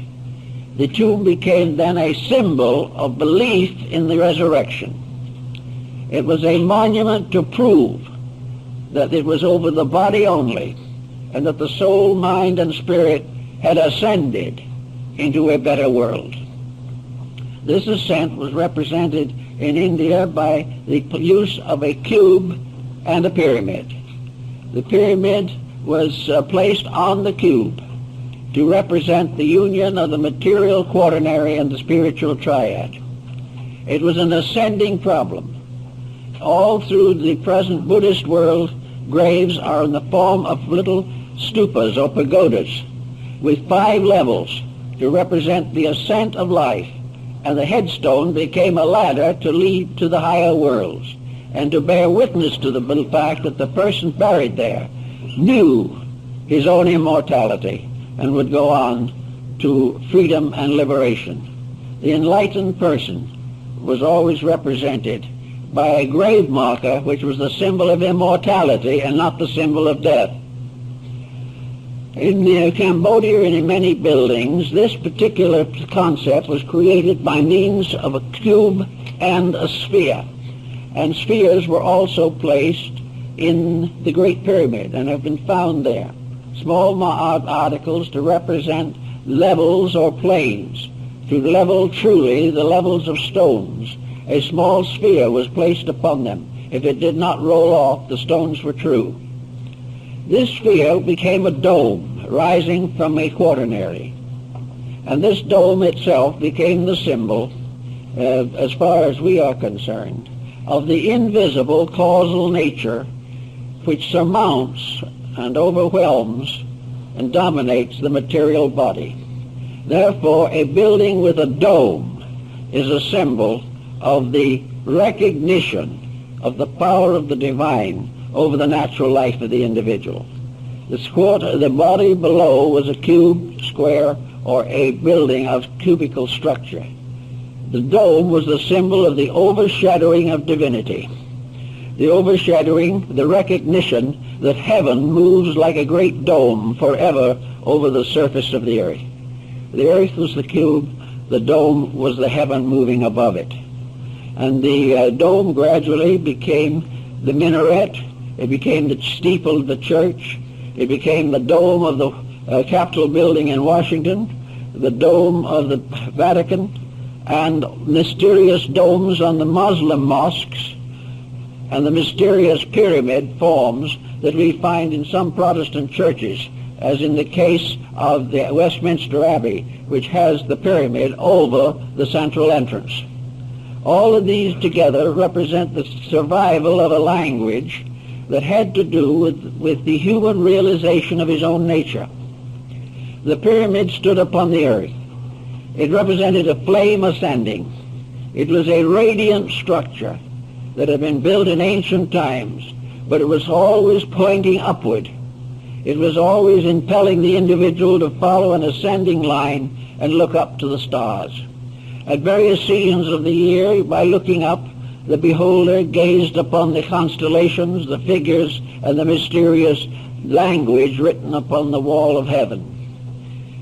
The tomb became then a symbol of belief in the resurrection. It was a monument to prove that it was over the body only, and that the soul, mind, and spirit had ascended into a better world. This ascent was represented in India by the use of a cube and a pyramid. The pyramid was placed on the cube to represent the union of the material quaternary and the spiritual triad. It was an ascending problem. All through the present Buddhist world, graves are in the form of little stupas or pagodas with 5 levels to represent the ascent of life, and the headstone became a ladder to lead to the higher worlds and to bear witness to the fact that the person buried there knew his own immortality and would go on to freedom and liberation. The enlightened person was always represented by a grave marker, which was the symbol of immortality and not the symbol of death. In Cambodia and in many buildings, this particular concept was created by means of a cube and a sphere. And spheres were also placed in the Great Pyramid and have been found there. Small articles to represent levels or planes, to level truly the levels of stones. A small sphere was placed upon them. If it did not roll off, the stones were true. This sphere became a dome rising from a quaternary. And this dome itself became the symbol, as far as we are concerned, of the invisible causal nature which surmounts and overwhelms and dominates the material body. Therefore, a building with a dome is a symbol of the recognition of the power of the divine over the natural life of the individual. The body below was a cube, square, or a building of cubical structure. The dome was the symbol of the overshadowing of divinity. The overshadowing, the recognition that heaven moves like a great dome forever over the surface of the earth. The earth was the cube, the dome was the heaven moving above it. And the dome gradually became the minaret, it became the steeple of the church, it became the dome of the Capitol building in Washington, the dome of the Vatican, and mysterious domes on the Muslim mosques, and the mysterious pyramid forms that we find in some Protestant churches, as in the case of the Westminster Abbey, which has the pyramid over the central entrance. All of these together represent the survival of a language that had to do with the human realization of his own nature. The pyramid stood upon the earth. It represented a flame ascending. It was a radiant structure that had been built in ancient times, but it was always pointing upward. It was always impelling the individual to follow an ascending line and look up to the stars. At various seasons of the year, by looking up, the beholder gazed upon the constellations, the figures, and the mysterious language written upon the wall of heaven.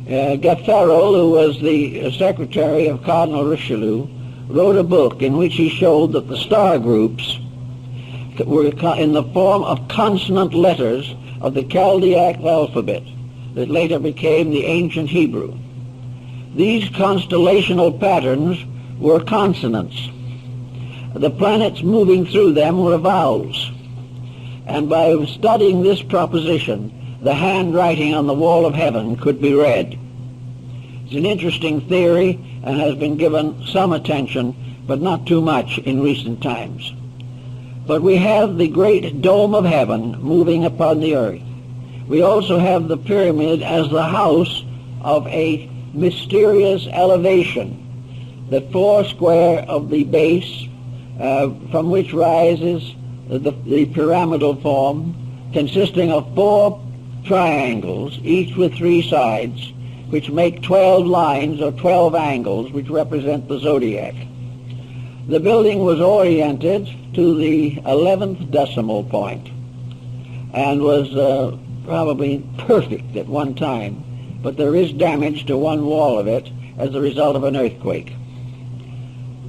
Gaffarel, who was the secretary of Cardinal Richelieu, wrote a book in which he showed that the star groups were in the form of consonant letters of the Chaldaic alphabet that later became the ancient Hebrew. These constellational patterns were consonants. The planets moving through them were vowels. And by studying this proposition, the handwriting on the wall of heaven could be read. It's an interesting theory and has been given some attention, but not too much in recent times. But we have the great dome of heaven moving upon the earth. We also have the pyramid as the house of a mysterious elevation, the four square of the base from which rises the pyramidal form, consisting of 4 triangles, each with 3 sides, which make 12 lines or 12 angles, which represent the zodiac. The building was oriented to the 11th decimal point and was probably perfect at one time, but there is damage to one wall of it as a result of an earthquake.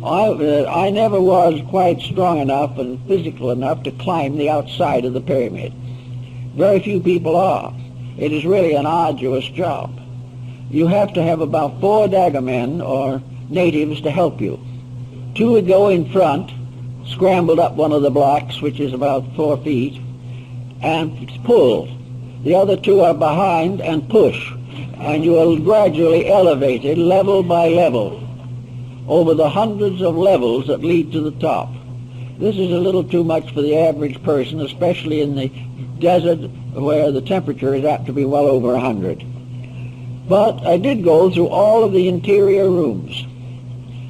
I never was quite strong enough and physical enough to climb the outside of the pyramid. Very few people are. It is really an arduous job. You have to have about 4 daggermen or natives to help you. 2 would go in front, scrambled up one of the blocks, which is about 4 feet, and pull. The other 2 are behind and push, and you are gradually elevated level by level over the hundreds of levels that lead to the top. This is a little too much for the average person, especially in the desert where the temperature is apt to be well over 100. But I did go through all of the interior rooms,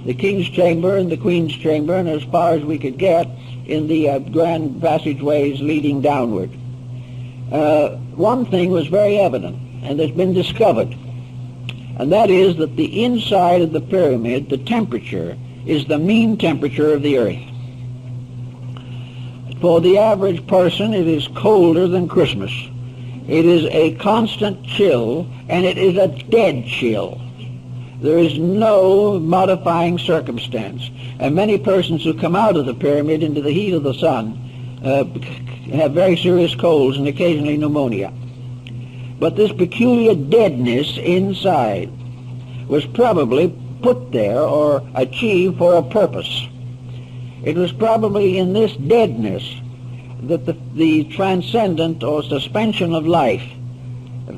the King's Chamber and the Queen's Chamber, and as far as we could get in the grand passageways leading downward. One thing was very evident, and has been discovered, and that is that the inside of the pyramid, the temperature, is the mean temperature of the earth. For the average person, it is colder than Christmas. It is a constant chill, and it is a dead chill. There is no modifying circumstance. And many persons who come out of the pyramid into the heat of the sun have very serious colds and occasionally pneumonia. But this peculiar deadness inside was probably put there or achieved for a purpose. It was probably in this deadness that the transcendent or suspension of life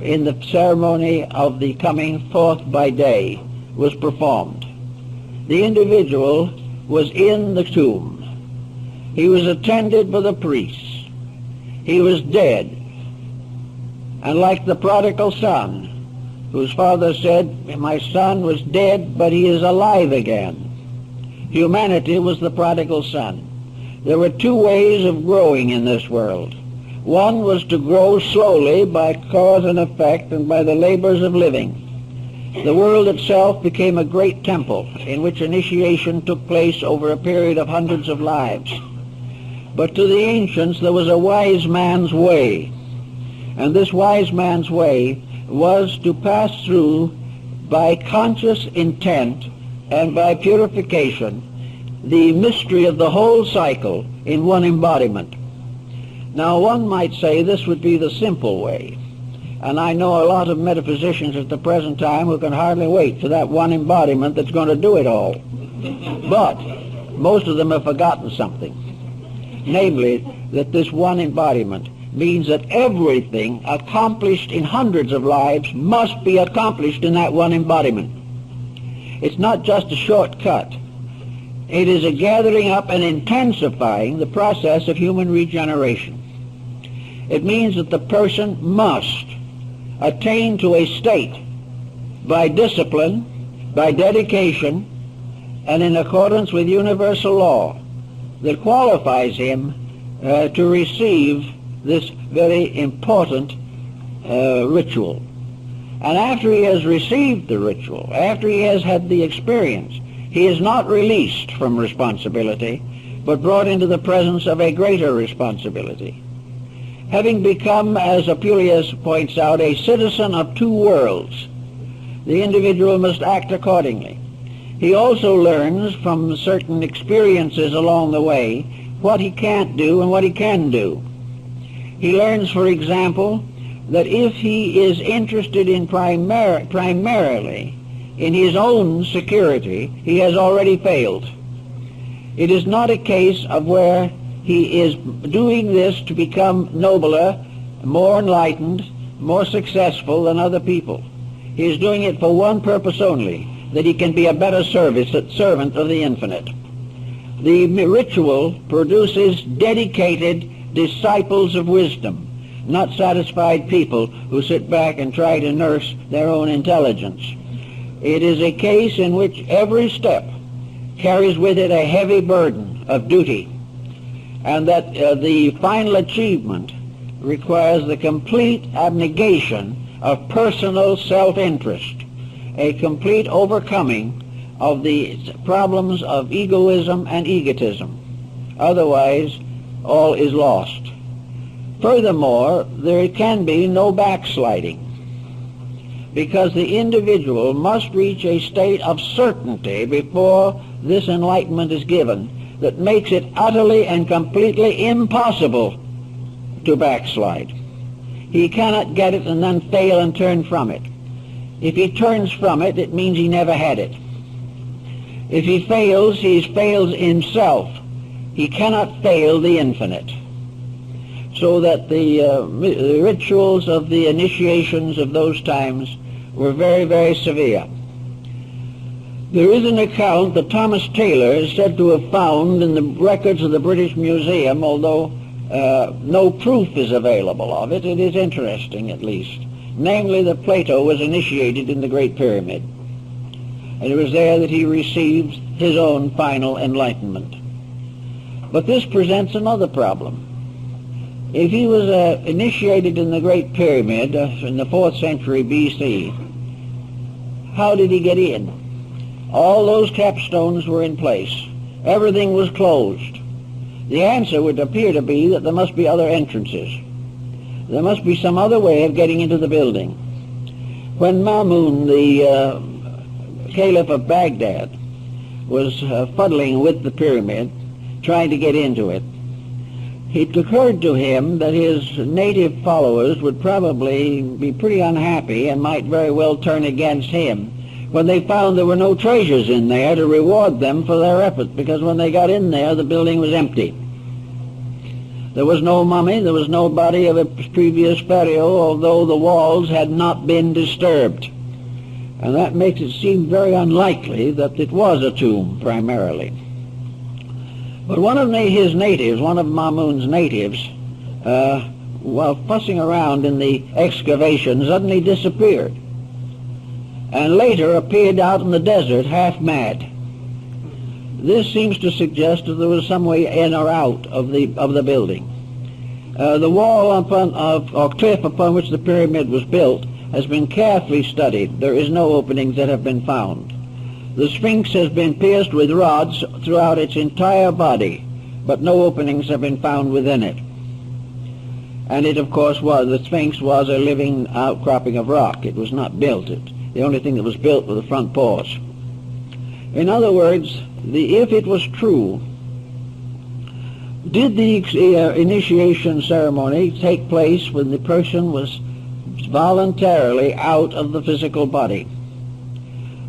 in the ceremony of the coming forth by day was performed. The individual was in the tomb. He was attended by the priests. He was dead. And like the prodigal son, whose father said, "My son was dead, but he is alive again," humanity was the prodigal son. There were 2 ways of growing in this world. One was to grow slowly by cause and effect and by the labors of living. The world itself became a great temple in which initiation took place over a period of hundreds of lives. But to the ancients there was a wise man's way, and this wise man's way was to pass through by conscious intent and by purification the mystery of the whole cycle in one embodiment. Now one might say this would be the simple way, and I know a lot of metaphysicians at the present time who can hardly wait for that one embodiment that's going to do it all. But most of them have forgotten something, namely that this one embodiment means that everything accomplished in hundreds of lives must be accomplished in that one embodiment. It's not just a shortcut. It is a gathering up and intensifying the process of human regeneration. It means that the person must attain to a state by discipline, by dedication, and in accordance with universal law that qualifies him to receive this very important ritual. And after he has received the ritual, after he has had the experience, he is not released from responsibility, but brought into the presence of a greater responsibility. Having become, as Apuleius points out, a citizen of two worlds, the individual must act accordingly. He also learns from certain experiences along the way what he can't do and what he can do. He learns, for example, that if he is interested in primarily in his own security, he has already failed. It is not a case of where he is doing this to become nobler, more enlightened, more successful than other people. He is doing it for one purpose only, that he can be a better servant of the infinite. The ritual produces dedicated disciples of wisdom, not satisfied people who sit back and try to nurse their own intelligence. It is a case in which every step carries with it a heavy burden of duty, and that the final achievement requires the complete abnegation of personal self-interest, a complete overcoming of the problems of egoism and egotism. Otherwise, all is lost. Furthermore, there can be no backsliding, because the individual must reach a state of certainty before this enlightenment is given that makes it utterly and completely impossible to backslide. He cannot get it and then fail and turn from it. If he turns from it, it means he never had it. If he fails, he fails himself. He cannot fail the infinite. So that the rituals of the initiations of those times were very, very severe. There is an account that Thomas Taylor is said to have found in the records of the British Museum, although no proof is available of it. It is interesting, at least. Namely, that Plato was initiated in the Great Pyramid. And it was there that he received his own final enlightenment. But this presents another problem. If he was initiated in the Great Pyramid in the 4th century B.C., how did he get in? All those capstones were in place. Everything was closed. The answer would appear to be that there must be other entrances. There must be some other way of getting into the building. When Mamun, the Caliph of Baghdad, was fuddling with the pyramid, trying to get into it, it occurred to him that his native followers would probably be pretty unhappy and might very well turn against him when they found there were no treasures in there to reward them for their efforts, because when they got in there, the building was empty. There was no mummy, there was no body of a previous pharaoh, although the walls had not been disturbed. And that makes it seem very unlikely that it was a tomb, primarily. But one of his natives, one of Mamun's natives, while fussing around in the excavation, suddenly disappeared, and later appeared out in the desert half mad. This seems to suggest that there was some way in or out of the building. The wall or cliff upon which the pyramid was built has been carefully studied. There is no openings that have been found. The Sphinx has been pierced with rods throughout its entire body, but no openings have been found within it. And it, of course, the Sphinx was a living outcropping of rock. It was not built. The only thing that was built were the front paws. In other words, if it was true, did the initiation ceremony take place when the person was voluntarily out of the physical body?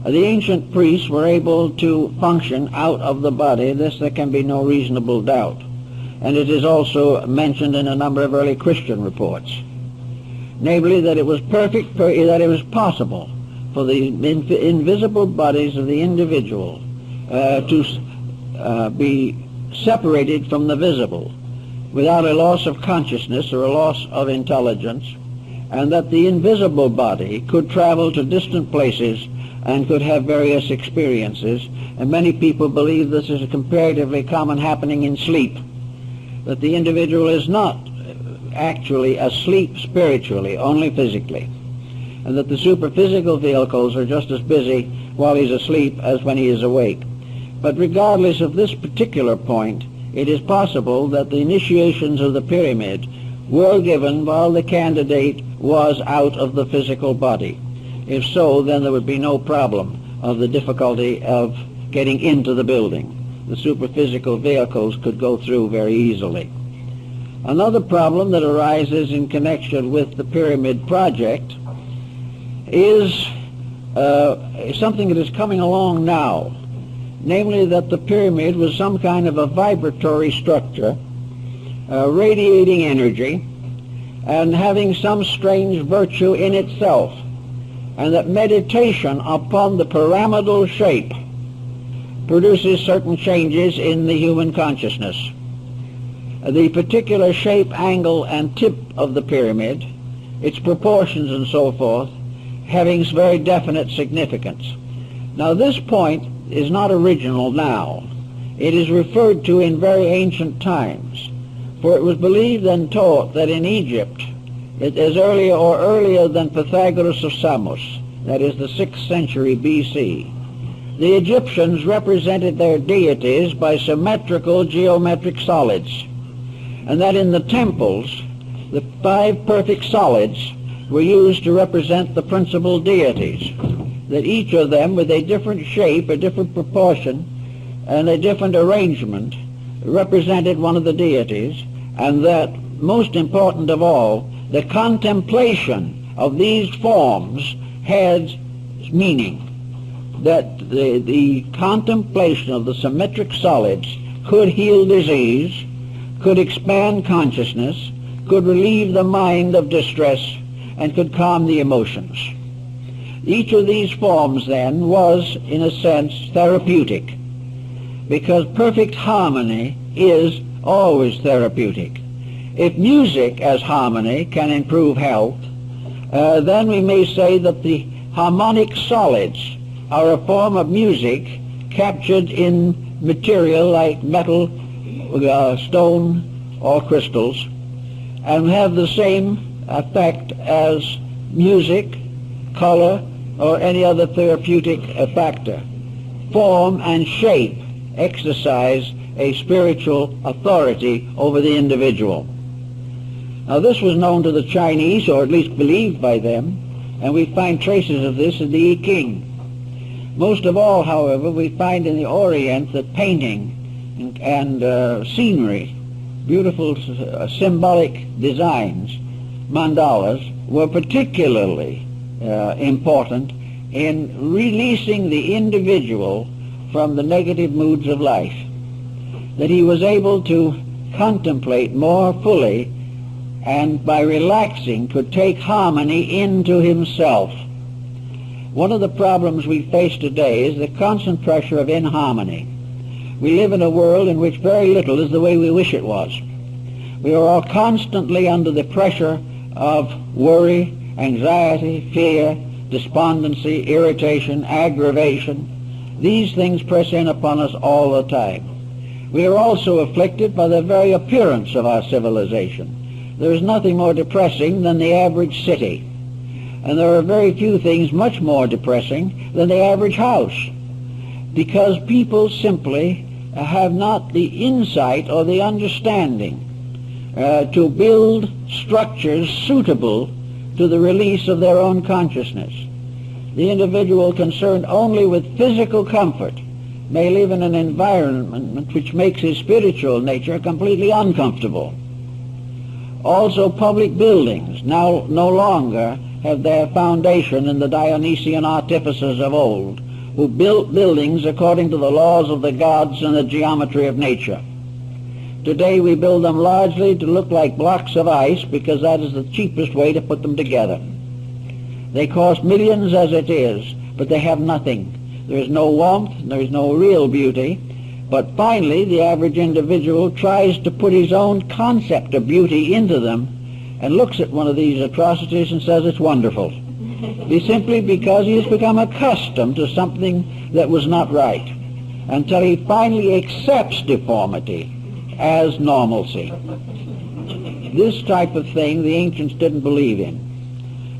The ancient priests were able to function out of the body. This there can be no reasonable doubt. And it is also mentioned in a number of early Christian reports. Namely, that it was that it was possible for the invisible bodies of the individual to be separated from the visible without a loss of consciousness or a loss of intelligence, and that the invisible body could travel to distant places and could have various experiences. And many people believe this is a comparatively common happening in sleep, that the individual is not actually asleep spiritually, only physically, and that the superphysical vehicles are just as busy while he's asleep as when he is awake. But regardless of this particular point, it is possible that the initiations of the pyramid were given while the candidate was out of the physical body. If so, then there would be no problem of the difficulty of getting into the building. The superphysical vehicles could go through very easily. Another problem that arises in connection with the pyramid project is something that is coming along now, namely that the pyramid was some kind of a vibratory structure, radiating energy and having some strange virtue in itself, and that meditation upon the pyramidal shape produces certain changes in the human consciousness. The particular shape, angle, and tip of the pyramid, its proportions and so forth, having very definite significance. Now, this point is not original now. It is referred to in very ancient times, for it was believed and taught that in Egypt, as earlier than Pythagoras of Samos, that is the 6th century BC, the Egyptians represented their deities by symmetrical geometric solids, and that in the temples, the 5 perfect solids were used to represent the principal deities, that each of them with a different shape, a different proportion, and a different arrangement represented one of the deities, and that, most important of all, the contemplation of these forms had meaning, that the contemplation of the symmetric solids could heal disease, could expand consciousness, could relieve the mind of distress, and could calm the emotions. Each of these forms, then, was, in a sense, therapeutic, because perfect harmony is always therapeutic. If music as harmony can improve health, then we may say that the harmonic solids are a form of music captured in material like metal, stone, or crystals, and have the same effect as music, color, or any other therapeutic factor. Form and shape exercise a spiritual authority over the individual. Now, this was known to the Chinese, or at least believed by them, and we find traces of this in the I Ching. Most of all, however, we find in the Orient that painting and scenery, beautiful symbolic designs, mandalas, were particularly important in releasing the individual from the negative moods of life, that he was able to contemplate more fully, and by relaxing could take harmony into himself. One of the problems we face today is the constant pressure of inharmony. We live in a world in which very little is the way we wish it was. We are all constantly under the pressure of worry, anxiety, fear, despondency, irritation, aggravation. These things press in upon us all the time. We are also afflicted by the very appearance of our civilization. There is nothing more depressing than the average city, and there are very few things much more depressing than the average house, because people simply have not the insight or the understanding to build structures suitable to the release of their own consciousness. The individual concerned only with physical comfort may live in an environment which makes his spiritual nature completely uncomfortable. Also, public buildings now no longer have their foundation in the Dionysian artificers of old, who built buildings according to the laws of the gods and the geometry of nature. Today we build them largely to look like blocks of ice, because that is the cheapest way to put them together. They cost millions as it is, but they have nothing. There is no warmth, there is no real beauty, But finally, the average individual tries to put his own concept of beauty into them and looks at one of these atrocities and says it's wonderful. Simply because he has become accustomed to something that was not right, until he finally accepts deformity as normalcy. This type of thing the ancients didn't believe in.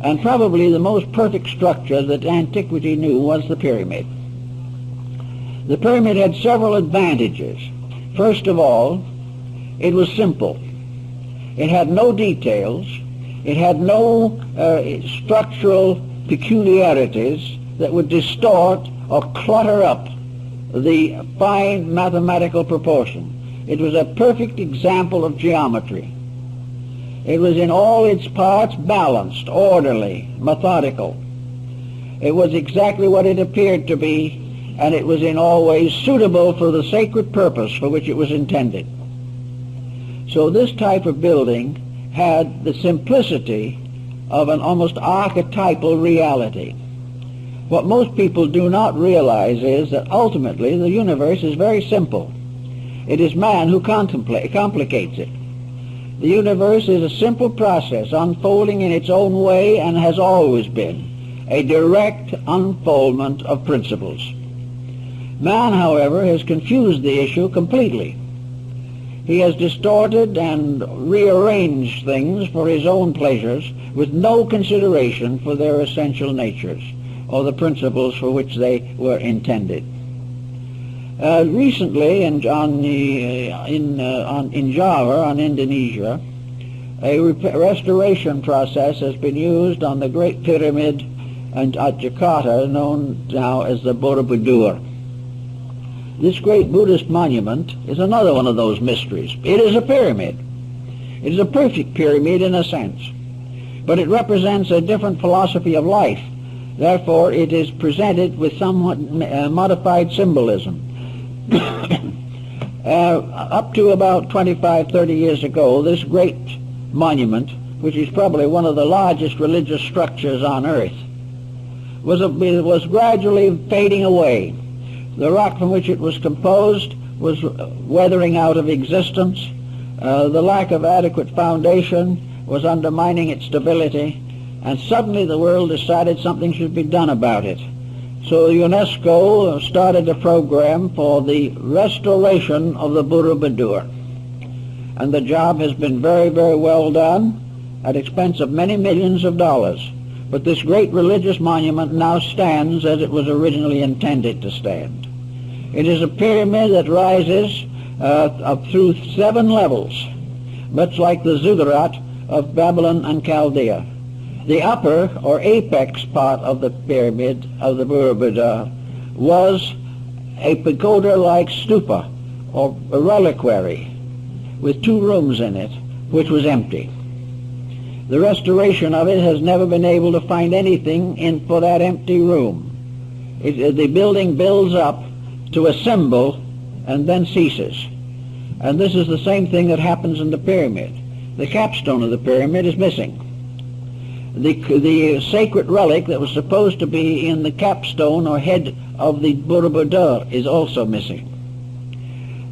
And probably the most perfect structure that antiquity knew was the pyramid. The pyramid had several advantages. First of all, it was simple. It had no details. It had no structural peculiarities that would distort or clutter up the fine mathematical proportion. It was a perfect example of geometry. It was in all its parts balanced, orderly, methodical. It was exactly what it appeared to be, and it was in all ways suitable for the sacred purpose for which it was intended. So this type of building had the simplicity of an almost archetypal reality. What most people do not realize is that ultimately the universe is very simple. It is man who complicates it. The universe is a simple process unfolding in its own way and has always been a direct unfoldment of principles. Man, however, has confused the issue completely. He has distorted and rearranged things for his own pleasures with no consideration for their essential natures or the principles for which they were intended. Recently, in Java, on Indonesia, a restoration process has been used on the Great Pyramid at Jakarta, known now as the Borobudur. This great Buddhist monument is another one of those mysteries. It is a pyramid. It is a perfect pyramid in a sense, but it represents a different philosophy of life. Therefore, it is presented with somewhat modified symbolism. Up to about 25, 30 years ago, this great monument, which is probably one of the largest religious structures on earth, was gradually fading away. The rock from which it was composed was weathering out of existence. The lack of adequate foundation was undermining its stability, and suddenly the world decided something should be done about it. So UNESCO started a program for the restoration of the Borobudur. And the job has been very, very well done at expense of many millions of dollars. But this great religious monument now stands as it was originally intended to stand. It is a pyramid that rises up through 7 levels, much like the ziggurat of Babylon and Chaldea. The upper or apex part of the pyramid of the Borobudur was a pagoda-like stupa or a reliquary with 2 rooms in it, which was empty. The restoration of it has never been able to find anything for that empty room. The building builds up to a symbol and then ceases. And this is the same thing that happens in the pyramid. The capstone of the pyramid is missing. The sacred relic that was supposed to be in the capstone or head of the Borobudur is also missing.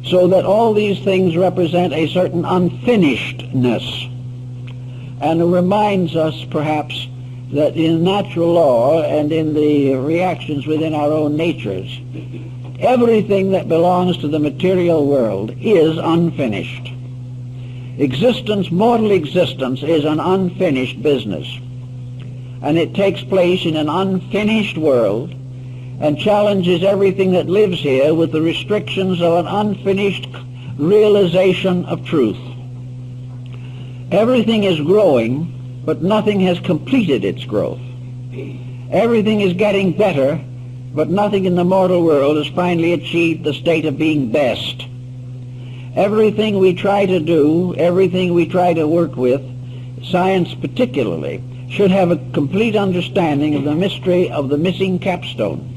So that all these things represent a certain unfinishedness. And it reminds us, perhaps, that in natural law and in the reactions within our own natures, everything that belongs to the material world is unfinished. Existence, mortal existence, is an unfinished business. And it takes place in an unfinished world and challenges everything that lives here with the restrictions of an unfinished realization of truth. Everything is growing, but nothing has completed its growth. Everything is getting better, but nothing in the mortal world has finally achieved the state of being best. Everything we try to do, everything we try to work with, science particularly, should have a complete understanding of the mystery of the missing capstone,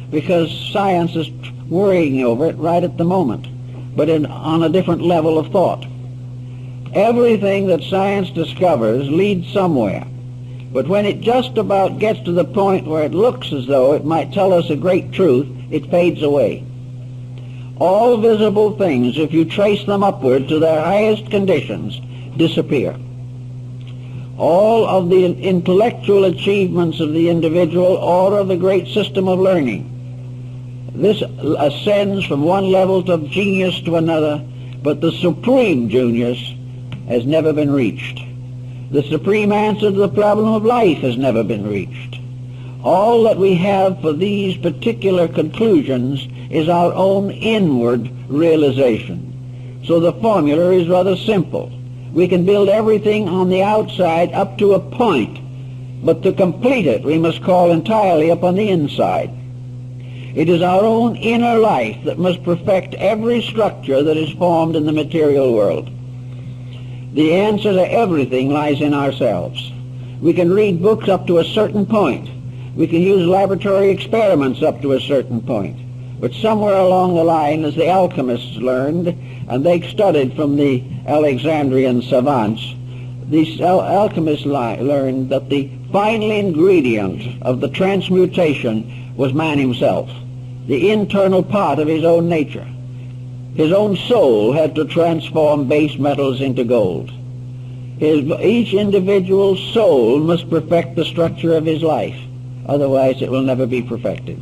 because science is worrying over it right at the moment, but on a different level of thought. Everything that science discovers leads somewhere, but when it just about gets to the point where it looks as though it might tell us a great truth, it fades away. all visible things, if you trace them upward to their highest conditions, disappear. All of the intellectual achievements of the individual or of the great system of learning, this ascends from one level of genius to another, but the supreme genius has never been reached. The supreme answer to the problem of life has never been reached. All that we have for these particular conclusions is our own inward realization. So the formula is rather simple. We can build everything on the outside up to a point, but to complete it we must call entirely upon the inside. It is our own inner life that must perfect every structure that is formed in the material world. The answer to everything lies in ourselves. We can read books up to a certain point. We can use laboratory experiments up to a certain point. But somewhere along the line, as the alchemists learned, and they studied from the Alexandrian savants, these alchemists learned that the final ingredient of the transmutation was man himself, the internal part of his own nature. His own soul had to transform base metals into gold. Each individual soul must perfect the structure of his life. Otherwise it will never be perfected.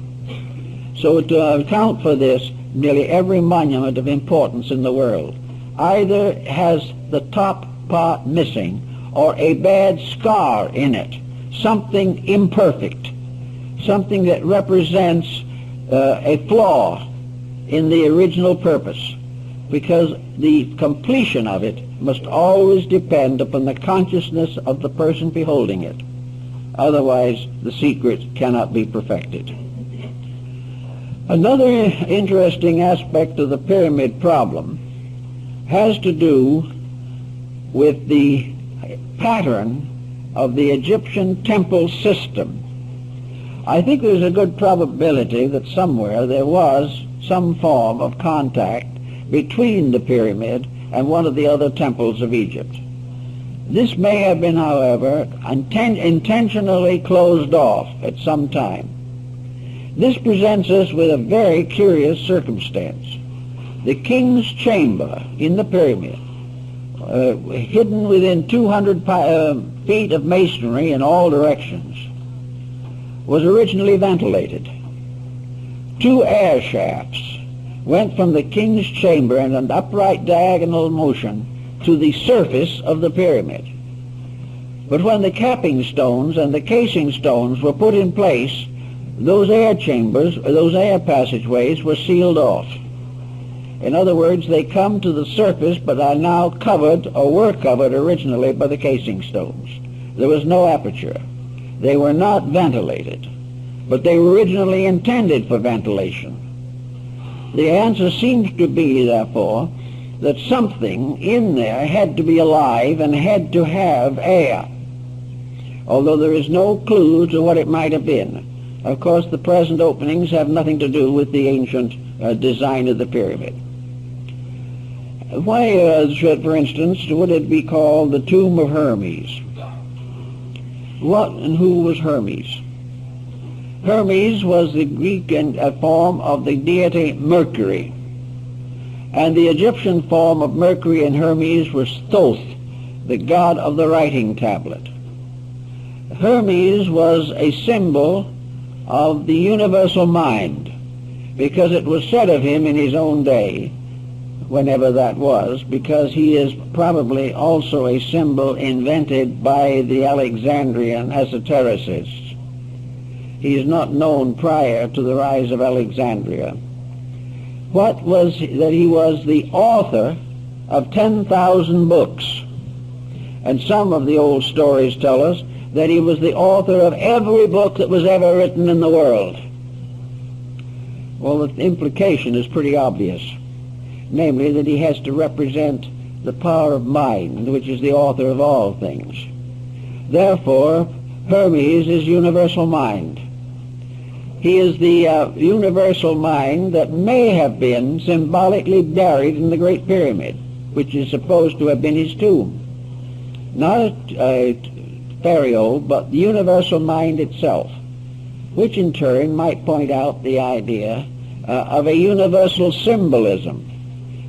So to account for this, nearly every monument of importance in the world either has the top part missing or a bad scar in it, something imperfect, something that represents a flaw in the original purpose, because the completion of it must always depend upon the consciousness of the person beholding it. Otherwise, the secret cannot be perfected. Another interesting aspect of the pyramid problem has to do with the pattern of the Egyptian temple system. I think there's a good probability that somewhere there was some form of contact between the pyramid and one of the other temples of Egypt. This may have been, however, intentionally closed off at some time. This presents us with a very curious circumstance. The king's chamber in the pyramid, hidden within 200 feet of masonry in all directions, was originally ventilated. 2 air shafts went from the king's chamber in an upright diagonal motion to the surface of the pyramid. But when the capping stones and the casing stones were put in place, those air chambers, those air passageways were sealed off. In other words, they come to the surface but are now covered, or were covered originally, by the casing stones. There was no aperture. They were not ventilated, but they were originally intended for ventilation. The answer seems to be, therefore, that something in there had to be alive and had to have air, although there is no clue to what it might have been. Of course, the present openings have nothing to do with the ancient design of the pyramid. Why, for instance, would it be called the tomb of Hermes? What and who was Hermes? Hermes was the Greek form of the deity Mercury, and the Egyptian form of Mercury and Hermes was Thoth, the god of the writing tablet. Hermes was a symbol of the universal mind, because it was said of him in his own day, whenever that was, because he is probably also a symbol invented by the Alexandrian esotericists. He is not known prior to the rise of Alexandria. What was that he was the author of 10,000 books, and some of the old stories tell us that he was the author of every book that was ever written in the world. Well, the implication is pretty obvious, namely that he has to represent the power of mind, which is the author of all things. Therefore, Hermes is universal mind. He is the universal mind that may have been symbolically buried in the Great Pyramid, which is supposed to have been his tomb. Not a pharaoh, but the universal mind itself, which in turn might point out the idea of a universal symbolism,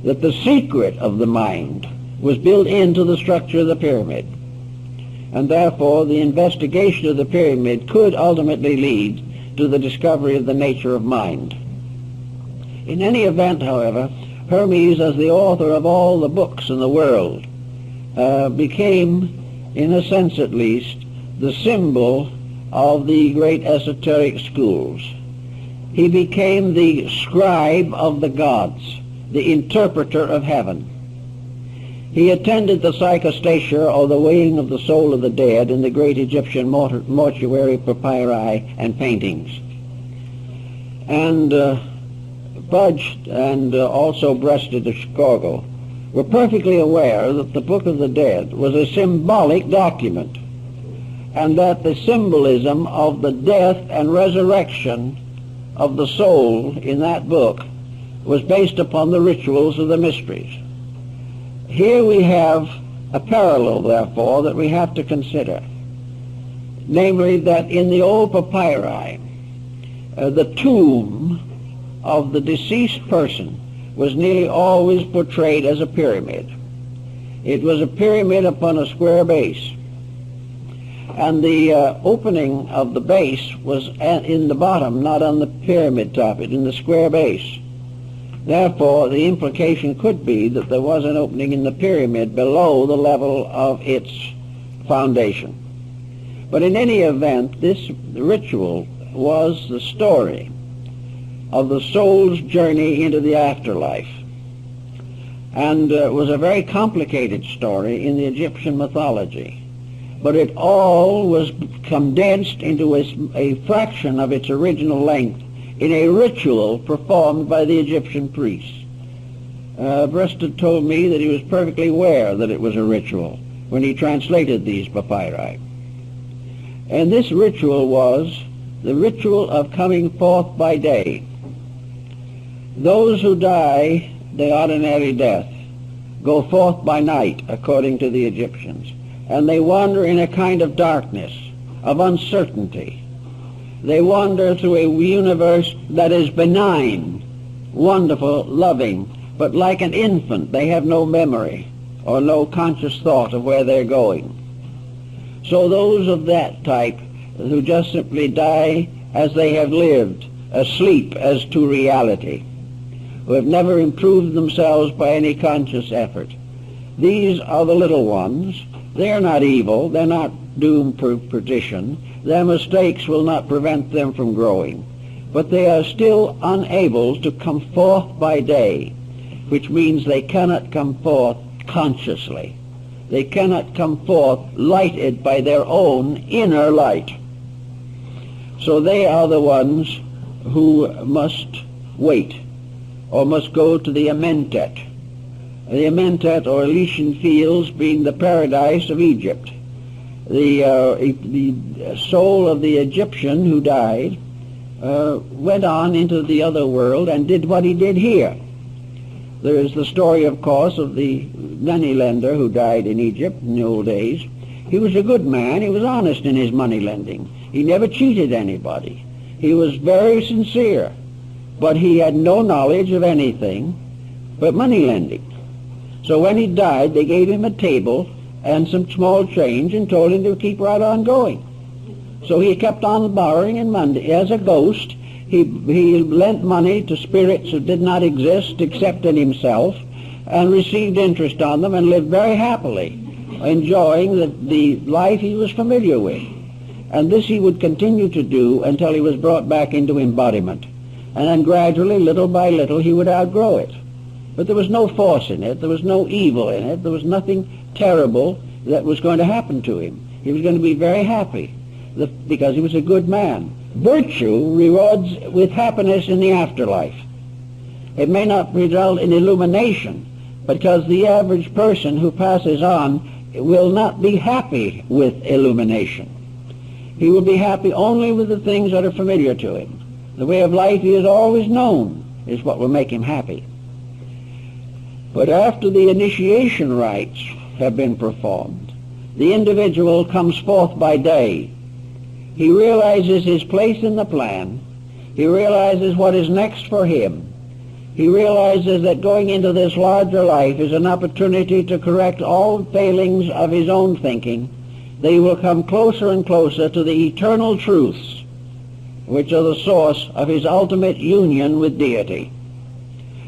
that the secret of the mind was built into the structure of the pyramid, and therefore the investigation of the pyramid could ultimately lead to the discovery of the nature of mind. In any event, however, Hermes, as the author of all the books in the world, became, in a sense at least, the symbol of the great esoteric schools. He became the scribe of the gods, the interpreter of heaven. He attended the psychostasia, or the weighing of the soul of the dead, in the great Egyptian mortuary papyri and paintings. And Budge and also Breasted of Chicago were perfectly aware that the Book of the Dead was a symbolic document, and that the symbolism of the death and resurrection of the soul in that book was based upon the rituals of the mysteries. Here we have a parallel, therefore, that we have to consider, namely that in the old papyri, the tomb of the deceased person was nearly always portrayed as a pyramid. It was a pyramid upon a square base, and the opening of the base was in the bottom, not on the pyramid top, in the square base. Therefore, the implication could be that there was an opening in the pyramid below the level of its foundation. But in any event, this ritual was the story of the soul's journey into the afterlife, and was a very complicated story in the Egyptian mythology. But it all was condensed into a fraction of its original length in a ritual performed by the Egyptian priests. Breasted told me that he was perfectly aware that it was a ritual when he translated these papyri. And this ritual was the ritual of coming forth by day. Those who die the ordinary death go forth by night, according to the Egyptians, and they wander in a kind of darkness, of uncertainty. They wander through a universe that is benign, wonderful, loving, but like an infant, they have no memory or no conscious thought of where they're going. So those of that type who just simply die as they have lived, asleep as to reality, who have never improved themselves by any conscious effort, these are the little ones. They're not evil, they're not doomed for perdition, their mistakes will not prevent them from growing, but they are still unable to come forth by day, which means they cannot come forth consciously. They cannot come forth lighted by their own inner light. So they are the ones who must wait, or must go to the Amentet. The Amentet, or Elysian Fields, being the paradise of Egypt. The soul of the Egyptian who died went on into the other world and did what he did here. There is the story, of course, of the money lender who died in Egypt in the old days. He was a good man. He was honest in his money lending. He never cheated anybody. He was very sincere, but he had no knowledge of anything but money lending. So when he died, they gave him a table and some small change and told him to keep right on going. So he kept on borrowing, and Monday, as a ghost, he lent money to spirits who did not exist except in himself, and received interest on them, and lived very happily, enjoying the life he was familiar with. And this he would continue to do until he was brought back into embodiment. And then gradually, little by little, he would outgrow it. But there was no force in it, there was no evil in it, there was nothing terrible that was going to happen to him. He was going to be very happy because he was a good man. Virtue rewards with happiness in the afterlife. It may not result in illumination, because the average person who passes on will not be happy with illumination. He will be happy only with the things that are familiar to him. The way of life he has always known is what will make him happy. But after the initiation rites have been performed, the individual comes forth by day. He realizes his place in the plan. He realizes what is next for him. He realizes that going into this larger life is an opportunity to correct all failings of his own thinking. They will come closer and closer to the eternal truths, which are the source of his ultimate union with deity.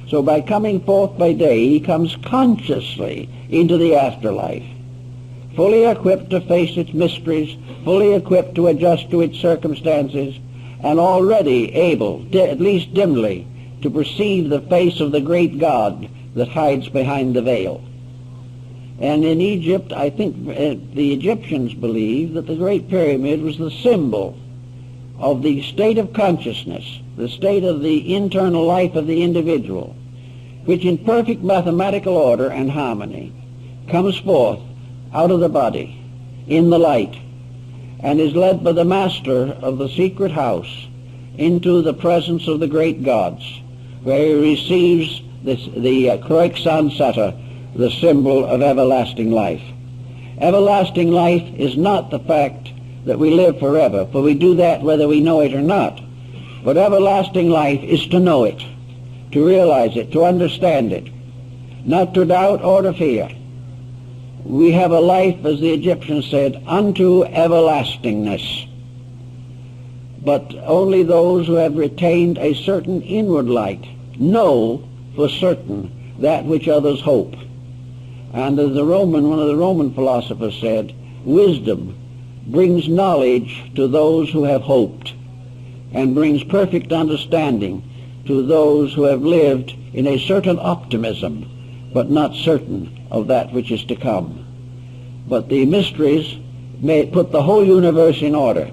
So by coming forth by day, he comes consciously into the afterlife, fully equipped to face its mysteries, fully equipped to adjust to its circumstances, and already able, at least dimly, to perceive the face of the great God that hides behind the veil. And in Egypt, I think the Egyptians believed that the Great Pyramid was the symbol of the state of consciousness, the state of the internal life of the individual, which in perfect mathematical order and harmony comes forth out of the body in the light and is led by the master of the secret house into the presence of the great gods, where he receives the Kroiksan Sata, the symbol of everlasting life. Everlasting life is not the fact that we live forever, for we do that whether we know it or not. But everlasting life is to know it, to realize it, to understand it, not to doubt or to fear. We have a life, as the Egyptians said, unto everlastingness. But only those who have retained a certain inward light know for certain that which others hope. And as one of the Roman philosophers said, wisdom brings knowledge to those who have hoped, and brings perfect understanding to those who have lived in a certain optimism, but not certain of that which is to come. But the mysteries may put the whole universe in order.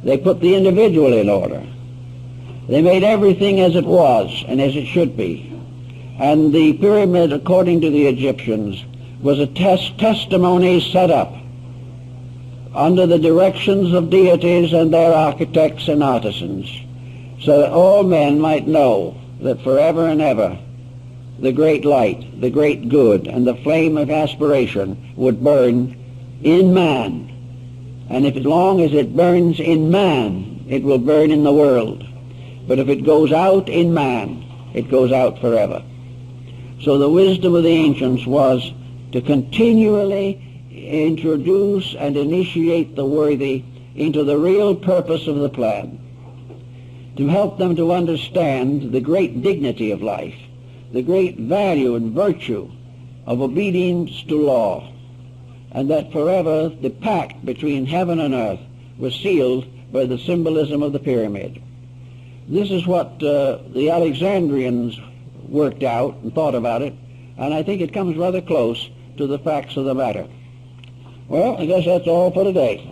They put the individual in order. They made everything as it was and as it should be. And the pyramid, according to the Egyptians, was a testimony set up under the directions of deities and their architects and artisans, so that all men might know that forever and ever the great light, the great good, and the flame of aspiration would burn in man. And if as long as it burns in man, it will burn in the world. But if it goes out in man, it goes out forever. So the wisdom of the ancients was to continually introduce and initiate the worthy into the real purpose of the plan, to help them to understand the great dignity of life, the great value and virtue of obedience to law, and that forever the pact between heaven and earth was sealed by the symbolism of the pyramid. This is what the Alexandrians worked out and thought about it, and I think it comes rather close to the facts of the matter. Well, I guess that's all for today.